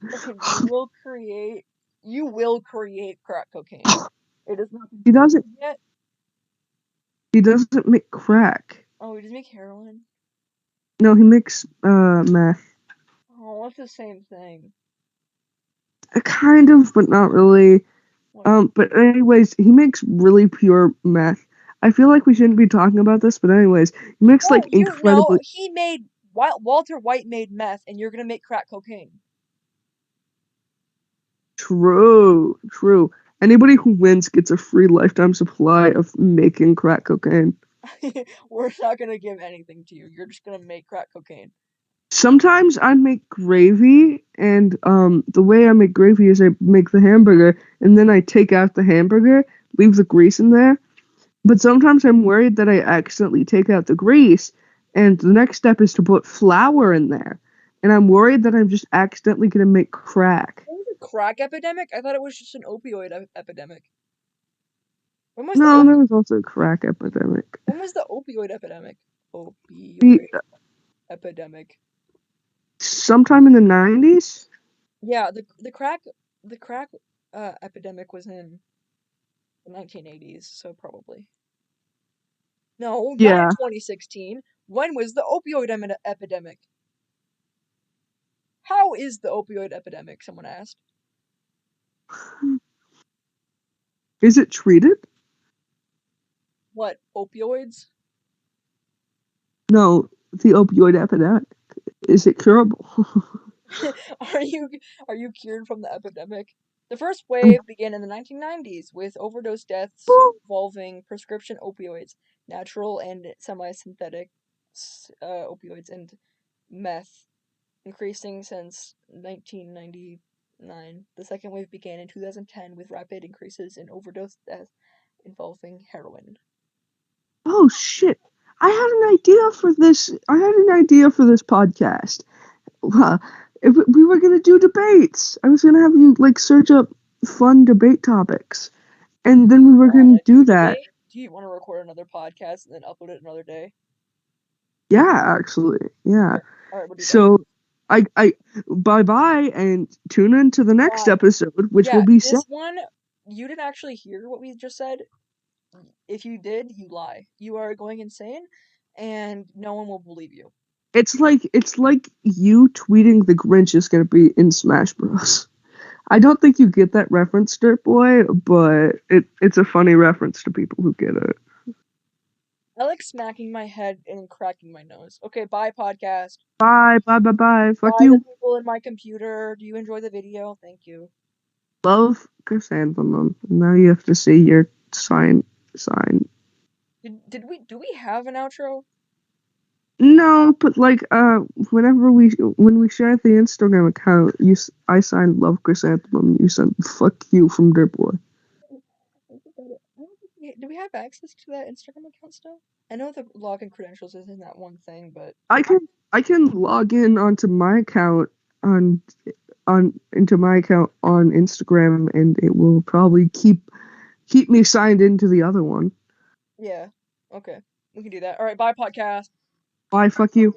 Speaker 1: And you will create crack cocaine. It has not been
Speaker 2: He doesn't.
Speaker 1: proven yet.
Speaker 2: He doesn't make crack.
Speaker 1: Oh, he does make heroin.
Speaker 2: No, he makes meth.
Speaker 1: Oh, that's the same thing.
Speaker 2: Kind of, but not really.
Speaker 1: Whatever.
Speaker 2: But anyways, he makes really pure meth. I feel like we shouldn't be talking about this, but anyways, he makes
Speaker 1: No,
Speaker 2: like
Speaker 1: you no.
Speaker 2: incredibly.
Speaker 1: He made Walter White made meth, and you're gonna make crack cocaine.
Speaker 2: True, true. Anybody who wins gets a free lifetime supply of making crack cocaine.
Speaker 1: We're not gonna give anything to you. You're just gonna make crack cocaine.
Speaker 2: Sometimes I make gravy, and the way I make gravy is I make the hamburger, and then I take out the hamburger, leave the grease in there. But sometimes I'm worried that I accidentally take out the grease, and the next step is to put flour in there. And I'm worried that I'm just accidentally gonna make crack.
Speaker 1: What was a crack epidemic? I thought it was just an opioid epidemic. When was the
Speaker 2: No, there was also a crack epidemic.
Speaker 1: when was the opioid epidemic?
Speaker 2: The,
Speaker 1: Opioid epidemic.
Speaker 2: sometime in the 90s?
Speaker 1: Yeah, the crack epidemic was in the 1980s, so probably. No, not in
Speaker 2: Yeah.
Speaker 1: 2016. When was the opioid epidemic? How is the opioid epidemic? Someone asked.
Speaker 2: Is it treated?
Speaker 1: What, opioids?
Speaker 2: No, the opioid epidemic. Is it curable?
Speaker 1: Are you are you cured from the epidemic? The first wave began in the 1990s with overdose deaths involving prescription opioids, natural and semi-synthetic opioids, and meth, increasing since 1999. The second wave began in 2010 with rapid increases in overdose deaths involving heroin.
Speaker 2: Oh shit. I had an idea for this. I had an idea for this podcast. If we were gonna do debates, I was gonna have you like search up fun debate topics, and then we were gonna
Speaker 1: Want to
Speaker 2: do
Speaker 1: do
Speaker 2: that.
Speaker 1: debate? Do you want to record another podcast and then upload it another day?
Speaker 2: Yeah, actually, yeah.
Speaker 1: All right, we'll do that.
Speaker 2: So, I bye bye, and tune in to the next
Speaker 1: Bye.
Speaker 2: episode, which will
Speaker 1: Yeah,
Speaker 2: be
Speaker 1: this one, you didn't actually hear what we just said. If you did, you lie. You are going insane, and no one will believe you.
Speaker 2: it's like you tweeting the Grinch is gonna be in Smash Bros. I don't think you get that reference, Dirtboy, but it's a funny reference to people who get it.
Speaker 1: I like smacking my head and cracking my nose. Okay, bye, podcast.
Speaker 2: Bye, bye, bye, bye. Fuck
Speaker 1: Bye, the
Speaker 2: you.
Speaker 1: people in my computer. Do you enjoy the video? Thank you.
Speaker 2: Love Chrysanthemum. Now you have to say your sign.
Speaker 1: Did we do we have an outro?
Speaker 2: No, but like when we share the Instagram account, I signed Love Chrysanthemum. You sent fuck you from Dirtboy.
Speaker 1: Do we have access to that Instagram account still? I know the login credentials isn't that one thing, but
Speaker 2: I can log in onto my account on into my account on Instagram, and it will probably keep me signed into the other one.
Speaker 1: yeah. Okay. We can do that. All right, bye, podcast.
Speaker 2: Bye, fuck you.